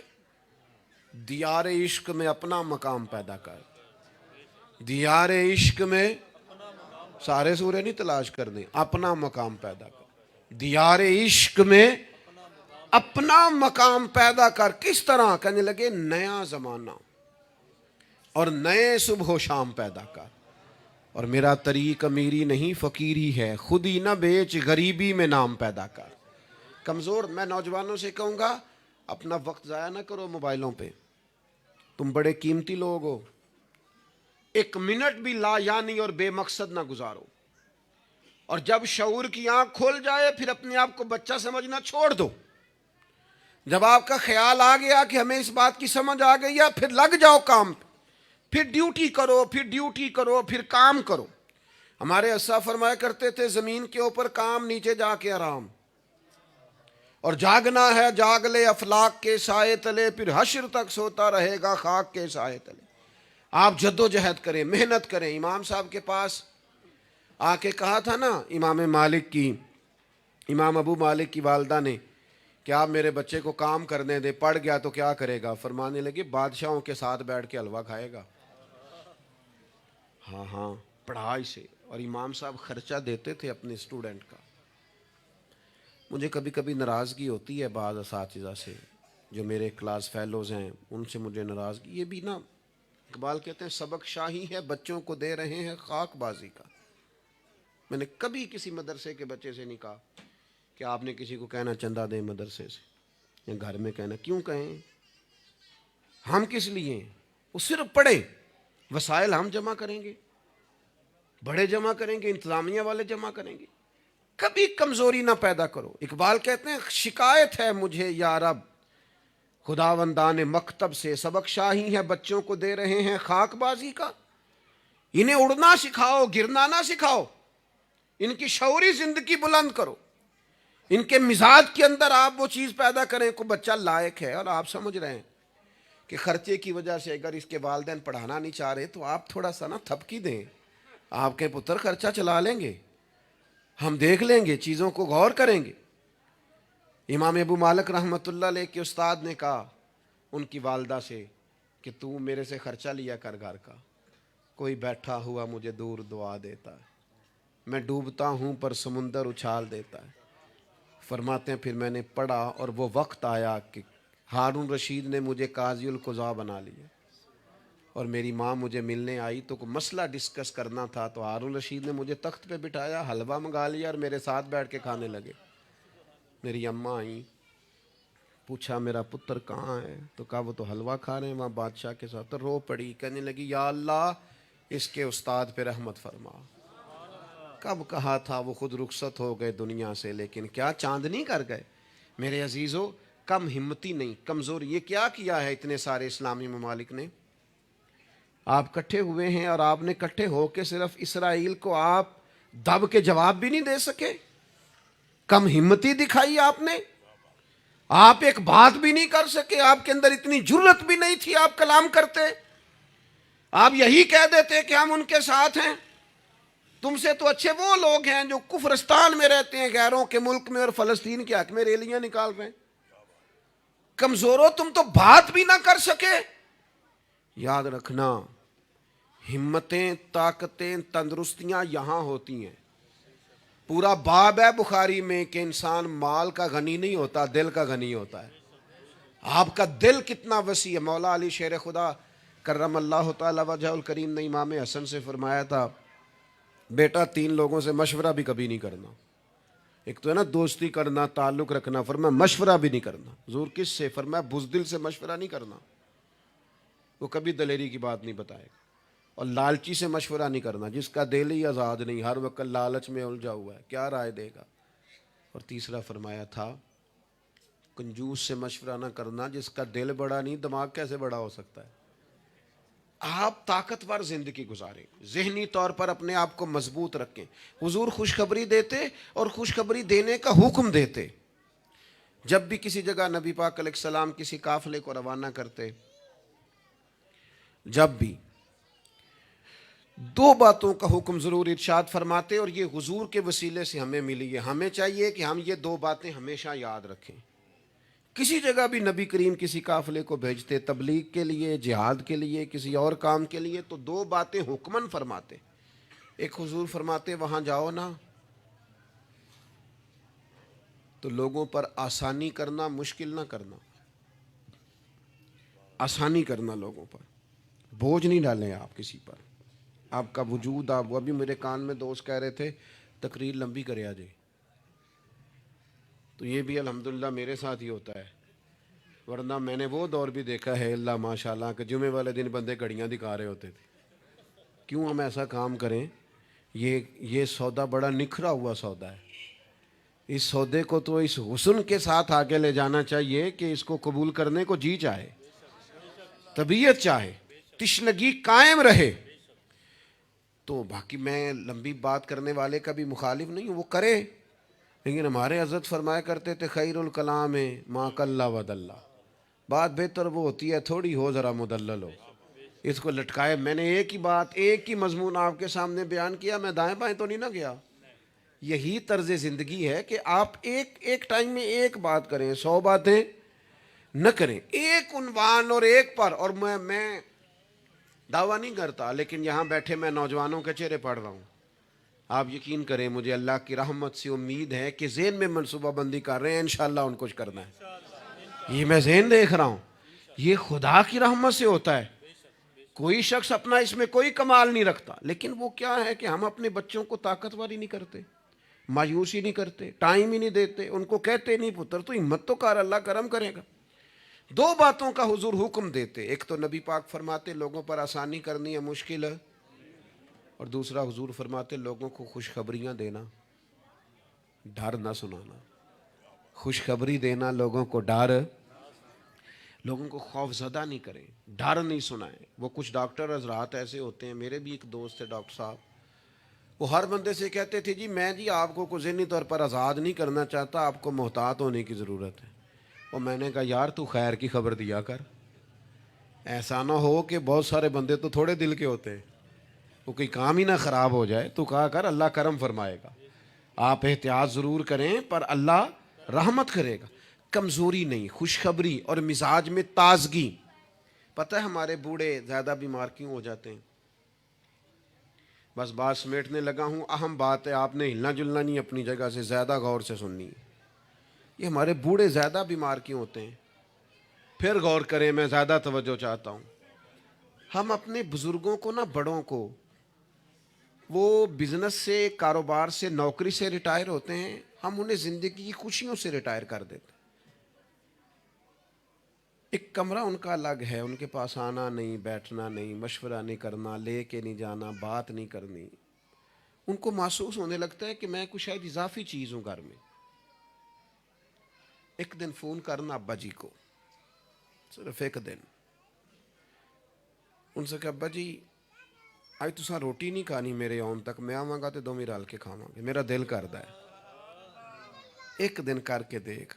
دیار عشق میں اپنا مقام پیدا کر، دیار عشق میں سارے سورے نہیں تلاش کرنے، اپنا مقام پیدا کر، دیار عشق میں اپنا مقام پیدا کر۔ کس طرح؟ کہنے لگے نیا زمانہ اور نئے صبح و شام پیدا کر، اور میرا طریق امیری نہیں فقیری ہے، خود ہی نہ بیچ غریبی میں نام پیدا کر۔ کمزور، میں نوجوانوں سے کہوں گا اپنا وقت ضائع نہ کرو موبائلوں پہ، تم بڑے قیمتی لوگ ہو، ایک منٹ بھی لا یعنی اور بے مقصد نہ گزارو، اور جب شعور کی آنکھ کھول جائے پھر اپنے آپ کو بچہ سمجھنا چھوڑ دو۔ جب آپ کا خیال آ گیا کہ ہمیں اس بات کی سمجھ آ گئی ہے، پھر لگ جاؤ کام پہ، پھر ڈیوٹی کرو، پھر ڈیوٹی کرو، پھر کام کرو۔ ہمارے اسا فرمایا کرتے تھے زمین کے اوپر کام، نیچے جا کے آرام، اور جاگنا ہے جاگ لے افلاک کے سائے تلے، پھر حشر تک سوتا رہے گا خاک کے سائے تلے۔ آپ جد و جہد کریں، محنت کریں۔ امام صاحب کے پاس آ کے کہا تھا نا امام ابو مالک کی والدہ نے کہ آپ میرے بچے کو کام کرنے دیں، پڑھ گیا تو کیا کرے گا؟ فرمانے لگے بادشاہوں کے ساتھ بیٹھ کے حلوہ کھائے گا۔ ہاں پڑھائی سے۔ اور امام صاحب خرچہ دیتے تھے اپنے اسٹوڈنٹ کا۔ مجھے کبھی کبھی ناراضگی ہوتی ہے بعض اساتذہ سے، جو میرے کلاس فیلوز ہیں ان سے مجھے ناراضگی، یہ بھی نا اقبال کہتے ہیں سبق شاہی ہے بچوں کو دے رہے ہیں خاک بازی کا۔ میں نے کبھی کسی مدرسے کے بچے سے نہیں کہا کہ آپ نے کسی کو کہنا چندہ دیں مدرسے سے، یا گھر میں کہنا، کیوں کہیں؟ ہم کس لیے ہیں؟ وہ صرف پڑھیں، وسائل ہم جمع کریں گے، بڑے جمع کریں گے، انتظامیہ والے جمع کریں گے، کبھی کمزوری نہ پیدا کرو۔ اقبال کہتے ہیں شکایت ہے مجھے یا رب خداوندان مکتب سے، سبق شاہی ہے بچوں کو دے رہے ہیں خاک بازی کا۔ انہیں اڑنا سکھاؤ، گرنا نہ سکھاؤ، ان کی شعوری زندگی بلند کرو، ان کے مزاج کے اندر آپ وہ چیز پیدا کریں کو بچہ لائق ہے۔ اور آپ سمجھ رہے ہیں کہ خرچے کی وجہ سے اگر اس کے والدین پڑھانا نہیں چاہ رہے تو آپ تھوڑا سا نا تھپکی دیں، آپ کے پتر خرچہ چلا لیں گے، ہم دیکھ لیں گے، چیزوں کو غور کریں گے۔ امام ابو مالک رحمۃ اللہ علیہ کے استاد نے کہا ان کی والدہ سے کہ تو میرے سے خرچہ لیا کر گھر کا، کوئی بیٹھا ہوا مجھے دور دعا دیتا ہے، میں ڈوبتا ہوں پر سمندر اچھال دیتا ہے۔ فرماتے ہیں پھر میں نے پڑھا اور وہ وقت آیا کہ ہارون رشید نے مجھے قاضی القضاء بنا لیا، اور میری ماں مجھے ملنے آئی تو کوئی مسئلہ ڈسکس کرنا تھا، تو ہارون رشید نے مجھے تخت پہ بٹھایا، حلوہ منگا لیا اور میرے ساتھ بیٹھ کے کھانے لگے۔ میری اماں آئیں، پوچھا میرا پتر کہاں ہے؟ تو کہا وہ تو حلوہ کھا رہے ہیں وہاں بادشاہ کے ساتھ۔ تو رو پڑی، کہنے لگی یا اللہ اس کے استاد پہ رحمت فرما۔ کب کہا تھا وہ خود رخصت ہو گئے دنیا سے، لیکن کیا چاندنی کر گئے۔ میرے عزیزو کم ہمتی نہیں، کمزوری۔ یہ کیا کیا ہے اتنے سارے اسلامی ممالک نے؟ آپ کٹھے ہوئے ہیں اور آپ نے کٹھے ہو کے صرف اسرائیل کو آپ دب کے جواب بھی نہیں دے سکے، کم ہمتی دکھائی آپ نے، آپ ایک بات بھی نہیں کر سکے، آپ کے اندر اتنی جرت بھی نہیں تھی آپ کلام کرتے، آپ یہی کہہ دیتے کہ ہم ان کے ساتھ ہیں۔ تم سے تو اچھے وہ لوگ ہیں جو کفرستان میں رہتے ہیں، غیروں کے ملک میں، اور فلسطین کے حق میں ریلیاں نکال رہے ہیں۔ کمزوروں تم تو بات بھی نہ کر سکے۔ یاد رکھنا ہمتیں، طاقتیں، تندرستیاں یہاں ہوتی ہیں۔ پورا باب ہے بخاری میں کہ انسان مال کا غنی نہیں ہوتا، دل کا غنی ہوتا ہے۔ آپ کا دل کتنا وسیع ہے۔ مولا علی شیر خدا کرم اللہ تعالی وجہ الکریم نے امام حسن سے فرمایا تھا بیٹا 3 لوگوں سے مشورہ بھی کبھی نہیں کرنا۔ ایک تو ہے نا دوستی کرنا، تعلق رکھنا، فرمایا مشورہ بھی نہیں کرنا۔ حضور کس سے؟ فرمایا بزدل سے مشورہ نہیں کرنا، وہ کبھی دلیری کی بات نہیں بتائے گا، اور لالچی سے مشورہ نہیں کرنا، جس کا دل ہی آزاد نہیں، ہر وقت لالچ میں الجھا ہوا ہے، کیا رائے دے گا۔ اور تیسرا فرمایا تھا کنجوس سے مشورہ نہ کرنا، جس کا دل بڑا نہیں دماغ کیسے بڑا ہو سکتا ہے۔ آپ طاقتور زندگی گزاریں، ذہنی طور پر اپنے آپ کو مضبوط رکھیں۔ حضور خوشخبری دیتے اور خوشخبری دینے کا حکم دیتے۔ جب بھی کسی جگہ نبی پاک علیہ السلام کسی قافلے کو روانہ کرتے، جب بھی 2 باتوں کا حکم ضرور ارشاد فرماتے، اور یہ حضور کے وسیلے سے ہمیں ملی ہے۔ ہمیں چاہیے کہ ہم یہ 2 باتیں ہمیشہ یاد رکھیں۔ کسی جگہ بھی نبی کریم کسی قافلے کو بھیجتے تبلیغ کے لیے، جہاد کے لیے، کسی اور کام کے لیے، تو 2 باتیں حکمن فرماتے۔ ایک حضور فرماتے وہاں جاؤ نا تو لوگوں پر آسانی کرنا، مشکل نہ کرنا، آسانی کرنا، لوگوں پر بوجھ نہیں ڈالیں آپ کسی پر۔ آپ کا وجود، آپ وہ ابھی میرے کان میں دوست کہہ رہے تھے تقریر لمبی کرے آ جائے، تو یہ بھی الحمدللہ میرے ساتھ ہی ہوتا ہے ورنہ میں نے وہ دور بھی دیکھا ہے اللہ ماشاءاللہ کہ جمعے والے دن بندے گھڑیاں دکھا رہے ہوتے تھے. کیوں ہم ایسا کام کریں؟ یہ سودا بڑا نکھرا ہوا سودا ہے. اس سودے کو تو اس حسن کے ساتھ آگے لے جانا چاہیے کہ اس کو قبول کرنے کو جی چاہے, طبیعت چاہے, تشنگی قائم رہے. تو باقی میں لمبی بات کرنے والے کا بھی مخالف نہیں ہوں, وہ کرے, لیکن ہمارے حضرت فرمایا کرتے تھے خیر الکلام ما قل و دل. بات بہتر وہ ہوتی ہے تھوڑی ہو ذرا مدلل ہو. اس کو لٹکائے. میں نے ایک ہی بات, ایک ہی مضمون آپ کے سامنے بیان کیا, میں دائیں بائیں تو نہیں نہ گیا. یہی طرز زندگی ہے کہ آپ ایک ٹائم میں ایک بات کریں, 100 باتیں نہ کریں, ایک عنوان اور ایک پر. اور میں دعویٰ نہیں کرتا, لیکن یہاں بیٹھے میں نوجوانوں کے چہرے پڑھ رہا ہوں. آپ یقین کریں مجھے اللہ کی رحمت سے امید ہے کہ ذہن میں منصوبہ بندی کر رہے ہیں, انشاءاللہ ان کچھ کرنا ہے. یہ میں ذہن دیکھ رہا ہوں, یہ خدا کی رحمت سے ہوتا ہے. کوئی شخص اپنا اس میں کوئی کمال نہیں رکھتا, لیکن وہ کیا ہے کہ ہم اپنے بچوں کو طاقتور ہی نہیں کرتے, مایوس ہی نہیں کرتے, ٹائم ہی نہیں دیتے. ان کو کہتے نہیں پتر تو ہمت تو کر, اللہ کرم کرے گا. 2 باتوں کا حضور حکم دیتے, ایک تو نبی پاک فرماتے لوگوں پر آسانی کرنی ہے مشکل ہے, اور دوسرا حضور فرماتے لوگوں کو خوشخبریاں دینا, ڈر نہ سنانا. خوشخبری دینا, لوگوں کو ڈر, لوگوں کو خوف زدہ نہیں کریں, ڈر نہیں سنائیں. وہ کچھ ڈاکٹر حضرات ایسے ہوتے ہیں, میرے بھی ایک دوست ہے ڈاکٹر صاحب, وہ ہر بندے سے کہتے تھے جی میں آپ کو ذہنی طور پر آزاد نہیں کرنا چاہتا, آپ کو محتاط ہونے کی ضرورت ہے. اور میں نے کہا یار تو خیر کی خبر دیا کر, ایسا نہ ہو کہ بہت سارے بندے تو تھوڑے دل کے ہوتے ہیں, وہ کوئی کام ہی نہ خراب ہو جائے. تو کہا کر اللہ کرم فرمائے گا. آپ احتیاط ضرور کریں پر اللہ رحمت کرے گا. کمزوری نہیں, خوشخبری اور مزاج میں تازگی. پتہ ہے ہمارے بوڑھے زیادہ بیمار کیوں ہو جاتے ہیں؟ بس بات سمیٹنے لگا ہوں, اہم بات ہے, آپ نے ہلنا جلنا نہیں, اپنی جگہ سے زیادہ غور سے سننی. یہ ہمارے بوڑھے زیادہ بیمار کیوں ہوتے ہیں؟ پھر غور کریں, میں زیادہ توجہ چاہتا ہوں. ہم اپنے بزرگوں کو بڑوں کو, وہ بزنس سے, کاروبار سے, نوکری سے ریٹائر ہوتے ہیں, ہم انہیں زندگی کی خوشیوں سے ریٹائر کر دیتے. ایک کمرہ ان کا الگ ہے, ان کے پاس آنا نہیں, بیٹھنا نہیں, مشورہ نہیں کرنا, لے کے نہیں جانا, بات نہیں کرنی. ان کو محسوس ہونے لگتا ہے کہ میں کچھ شاید اضافی چیز ہوں گھر میں. ایک دن فون کرنا ابا جی کو, صرف ایک دن, ان سے کہ ابا جی آج تساں روٹی نہیں کھانی میرے آن تک, میں آواں گا تو دوویں رل کے کھاواں گے, میرا دل کردا ہے. ایک دن کر کے دیکھ,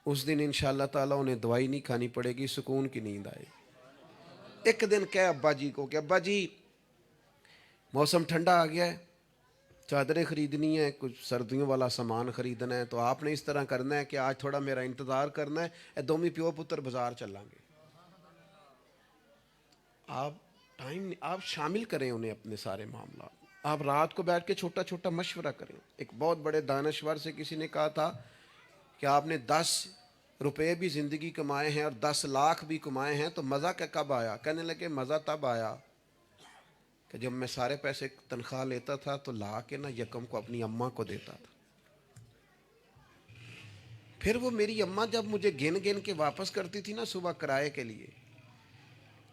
اس دن انشاءاللہ تعالیٰ انہیں دوائی نہیں کھانی پڑے گی, سکون کی نیند آئے. ایک دن کہہ ابا جی کو کہ ابا جی موسم ٹھنڈا آ گیا ہے, چادریں خریدنی ہے, کچھ سردیوں والا سامان خریدنا ہے, تو آپ نے اس طرح کرنا ہے کہ آج تھوڑا میرا انتظار کرنا ہے, دومی پیو پتر بازار چلیں گے. آپ شامل کریں انہیں اپنے سارے معاملات. آپ رات کو بیٹھ کے چھوٹا چھوٹا مشورہ کریں. ایک بہت بڑے دانشور سے کسی نے کہا تھا کہ آپ نے 10 روپے بھی زندگی کمائے ہیں اور 10 لاکھ بھی کمائے ہیں, تو مزہ کب آیا؟ کہنے لگے مزہ تب آیا کہ جب میں سارے پیسے تنخواہ لیتا تھا تو لا کے یکم کو اپنی اماں کو دیتا تھا. پھر وہ میری اماں جب مجھے گن گن کے واپس کرتی تھی صبح کرائے کے لیے,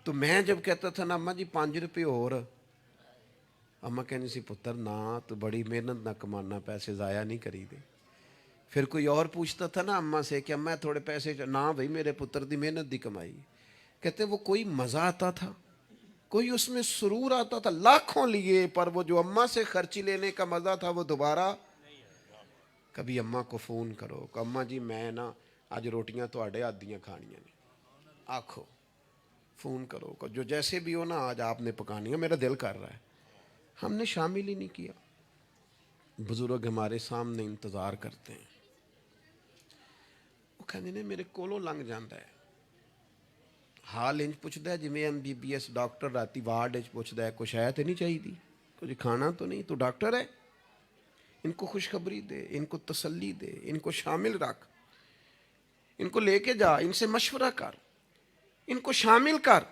تو میں جب کہتا تھا اماں جی 5 روپے اور, اماں کہنی سی پتر نہ, تو بڑی محنت نہ کمانا, پیسے ضائع نہیں کری دے. پھر کوئی اور پوچھتا تھا اماں سے کہ اماں تھوڑے پیسے, نہ بھائی میرے پتر دی محنت دی کمائی. کہتے وہ کوئی مزہ آتا تھا, کوئی اس میں سرور آتا تھا, لاکھوں لیے, پر وہ جو اماں سے خرچی لینے کا مزہ تھا وہ دوبارہ. کبھی اماں کو فون کرو کہ اماں جی میں آج روٹیاں تواڈے ہاتھ دیاں کھانیاں نے, آکھو, فون کرو کہ جو جیسے بھی ہو آج آپ نے پکانی ہے, میرا دل کر رہا ہے. ہم نے شامل ہی نہیں کیا. بزرگ ہمارے سامنے انتظار کرتے ہیں, وہ کہندے نے میرے کولوں لنگ جاندا ہے, حال انج پوچھدا ہے جویں MBBS ڈاکٹر راتی وارڈ وچ پوچھدا ہے کچھ ہے تو نہیں چاہیے, کچھ کھانا تو نہیں, تو ڈاکٹر ہے. ان کو خوشخبری دے, ان کو تسلی دے, ان کو شامل رکھ, ان کو لے کے جا, ان سے مشورہ کر, ان کو شامل کر,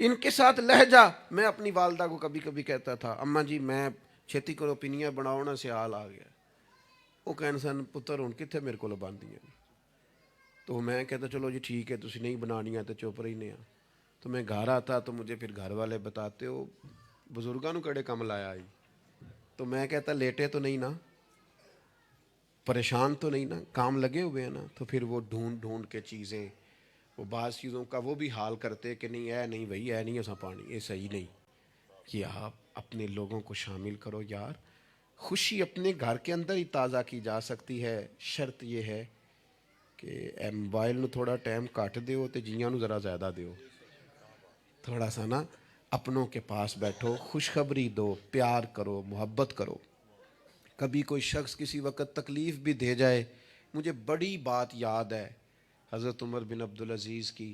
ان کے ساتھ لہجہ. میں اپنی والدہ کو کبھی کبھی کہتا تھا اماں جی میں چھتی کرو پینیاں بناؤ نا, سیال آ گیا. وہ کہنے سن پتر ہن کتھے میرے کو باندھیاں. تو میں کہتا چلو جی ٹھیک ہے تسی نہیں بنانی ہے تو چپ رہنے ہاں. تو میں گھر آتا تو مجھے پھر گھر والے بتاتے ہو بزرگاں نو کڑے کم لایا آئی. تو میں کہتا لیٹے تو نہیں نا, پریشان تو نہیں نا, کام لگے ہوئے ہیں نا. تو پھر وہ ڈھونڈ ڈھونڈ کے چیزیں, وہ بعض چیزوں کا وہ بھی حال کرتے کہ نہیں اے نہیں بھائی اے نہیں ایسا پانی, یہ صحیح نہیں. کہ آپ اپنے لوگوں کو شامل کرو یار. خوشی اپنے گھر کے اندر ہی تازہ کی جا سکتی ہے. شرط یہ ہے کہ اے موبائل نو تھوڑا ٹائم کٹ دیو تے جیاں نو ذرا زیادہ دیو. تھوڑا سا نا اپنوں کے پاس بیٹھو, خوشخبری دو, پیار کرو, محبت کرو. کبھی کوئی شخص کسی وقت تکلیف بھی دے جائے. مجھے بڑی بات یاد ہے حضرت عمر بن عبدالعزیز کی.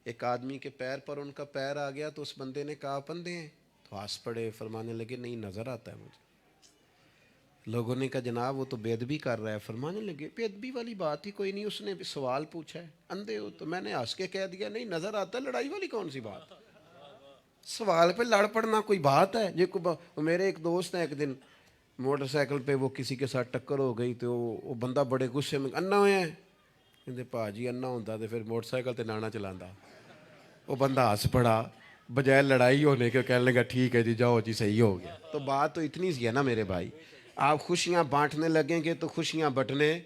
ایک آدمی کے پیر پر ان کا پیر آ گیا تو اس بندے نے کہا پندے ہیں, تو ہنس پڑے, فرمانے لگے نہیں نظر آتا ہے مجھے. لوگوں نے کہا جناب وہ تو بے ادبی کر رہا ہے. فرمانے لگے بے ادبی والی بات ہی کوئی نہیں, اس نے بھی سوال پوچھا ہے اندھے ہو, تو میں نے ہنس کے کہہ دیا نہیں نظر آتا ہے, لڑائی والی کون سی بات. سوال پہ لڑ پڑنا کوئی بات ہے. میرے ایک دوست ہیں, ایک دن موٹر سائیکل پہ وہ کسی کے ساتھ ٹکر ہو گئی تو وہ بندہ بڑے غصے میں انا ہوئے ہیں. کہتے پا جی انا ہوتا تو پھر موٹر سائیکل تے نانا چلانا. وہ بندہ ہنس پڑا, بجائے لڑائی ہونے کے کہنے لگا ٹھیک ہے جی جاؤ جی صحیح ہو گیا. تو بات تو اتنی سی ہے نا میرے بھائی, آپ خوشیاں بانٹنے لگیں گے تو خوشیاں بٹنے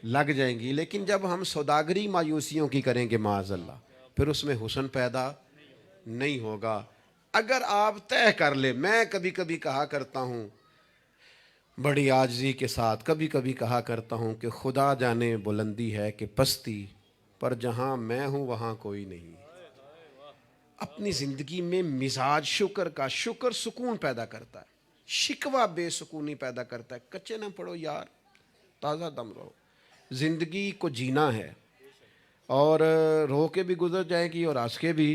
لگ جائیں گی. لیکن جب ہم سوداگری مایوسیوں کی کریں گے معاذ اللہ, پھر اس میں حسن پیدا نہیں ہوگا. اگر آپ طے کر لیں, میں کبھی کبھی کہا کرتا ہوں بڑی عاجزی کے ساتھ, کبھی کبھی کہا کرتا ہوں کہ خدا جانے بلندی ہے کہ پستی, پر جہاں میں ہوں وہاں کوئی نہیں. اپنی زندگی میں مزاج شکر کا, شکر سکون پیدا کرتا ہے, شکوہ بے سکونی پیدا کرتا ہے. کچے نہ پڑو یار, تازہ دم رہو. زندگی کو جینا ہے, اور رو کے بھی گزر جائے گی اور ہنس کے بھی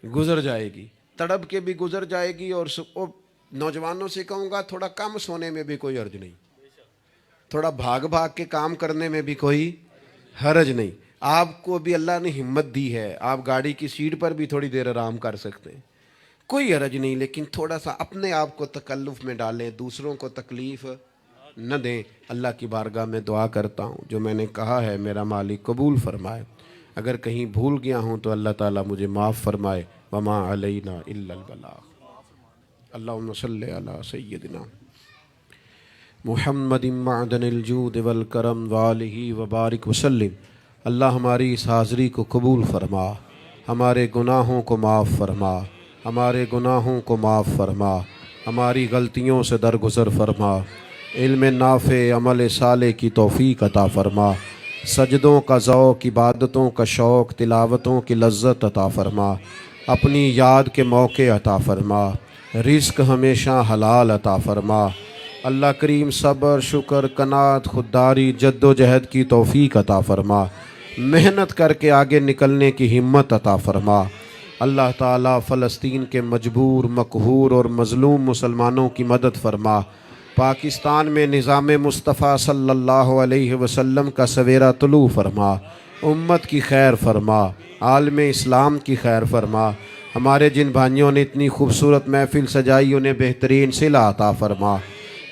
گزر جائے گی, تڑپ کے بھی گزر جائے گی. اور نوجوانوں سے کہوں گا تھوڑا کم سونے میں بھی کوئی حرج نہیں, تھوڑا بھاگ بھاگ کے کام کرنے میں بھی کوئی حرج نہیں. آپ کو بھی اللہ نے ہمت دی ہے, آپ گاڑی کی سیٹ پر بھی تھوڑی دیر آرام کر سکتے ہیں, کوئی حرج نہیں. لیکن تھوڑا سا اپنے آپ کو تکلف میں ڈالیں, دوسروں کو تکلیف نہ دیں. اللہ کی بارگاہ میں دعا کرتا ہوں جو میں نے کہا ہے میرا مالک قبول فرمائے. اگر کہیں بھول گیا ہوں تو اللہ تعالیٰ مجھے معاف فرمائے. وما علینا الا البلاغ. اللہم صلی علی سیدنا محمد معدن الجود والکرم والہ وبارک وسلم. اللہ ہماری اس حاضری کو قبول فرما, ہمارے گناہوں کو معاف فرما, ہمارے گناہوں کو معاف فرما, ہماری غلطیوں سے درگزر فرما. علم نافع عمل صالح کی توفیق عطا فرما. سجدوں کا ذوق, عبادتوں کا شوق, تلاوتوں کی لذت عطا فرما. اپنی یاد کے موقع عطا فرما. رزق ہمیشہ حلال عطا فرما. اللہ کریم صبر, شکر, قناعت, خودداری, جد و جہد کی توفیق عطا فرما. محنت کر کے آگے نکلنے کی ہمت عطا فرما. اللہ تعالیٰ فلسطین کے مجبور, مقہور اور مظلوم مسلمانوں کی مدد فرما. پاکستان میں نظام مصطفیٰ صلی اللہ علیہ وسلم کا سویرا طلوع فرما. امت کی خیر فرما, عالم اسلام کی خیر فرما. ہمارے جن بھائیوں نے اتنی خوبصورت محفل سجائی انہیں بہترین صلہ عطا فرما.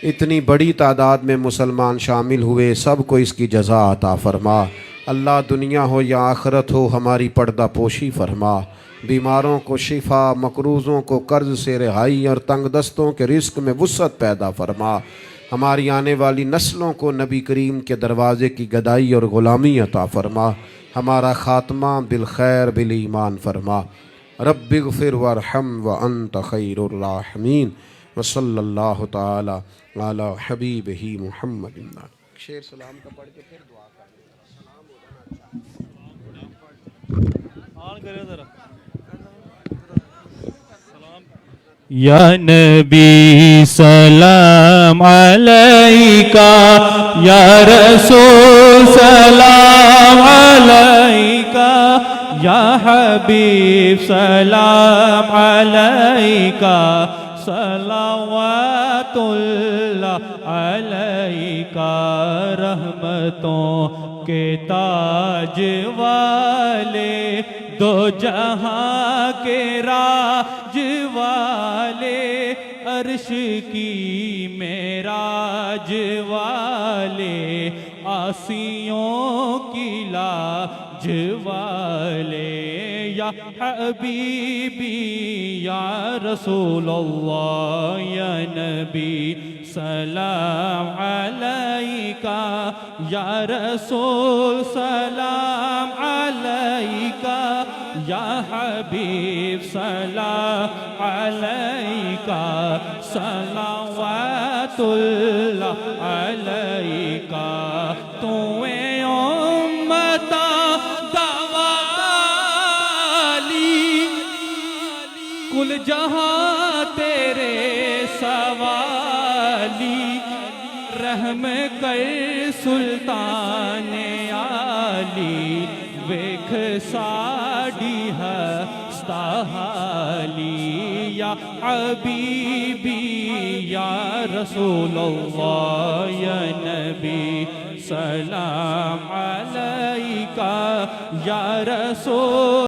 اتنی بڑی تعداد میں مسلمان شامل ہوئے, سب کو اس کی جزا عطا فرما. اللہ دنیا ہو یا آخرت ہو ہماری پردہ پوشی فرما. بیماروں کو شفا, مقروضوں کو قرض سے رہائی اور تنگ دستوں کے رزق میں وسعت پیدا فرما. ہماری آنے والی نسلوں کو نبی کریم کے دروازے کی گدائی اور غلامی عطا فرما. ہمارا خاتمہ بالخیر بالایمان فرما. رب اغفر وارحم وانت خیر الراحمین. وصلی اللہ تعالی علی حبیبہ محمد. شیر سلام کا پڑھ کے پھر دعا کریں. یا نبی سلام علیکہ, یا رسول سلام علیکہ, یا حبیب سلام علیکہ, صلوات اللہ علیکہ. رحمتوں کے تاج والے, دو جہاں کے راج والے, عرش کی معراج والے. والے آسیوں کی لاج والے یا حبیبی یا رسول اللہ یا نبی سلام علیکہ یا رسول سلام علیکہ یا حبیب سلام علیکہ صلوات اللہ علیکہ تو امتا دوالی کل جہاں تیرے سوالی رحم کر سلطان عالی ویکھ ساڈی ہستا حالی یا حبیبی یا رسول اللہ یا نبی سلام علیکہ یا رسول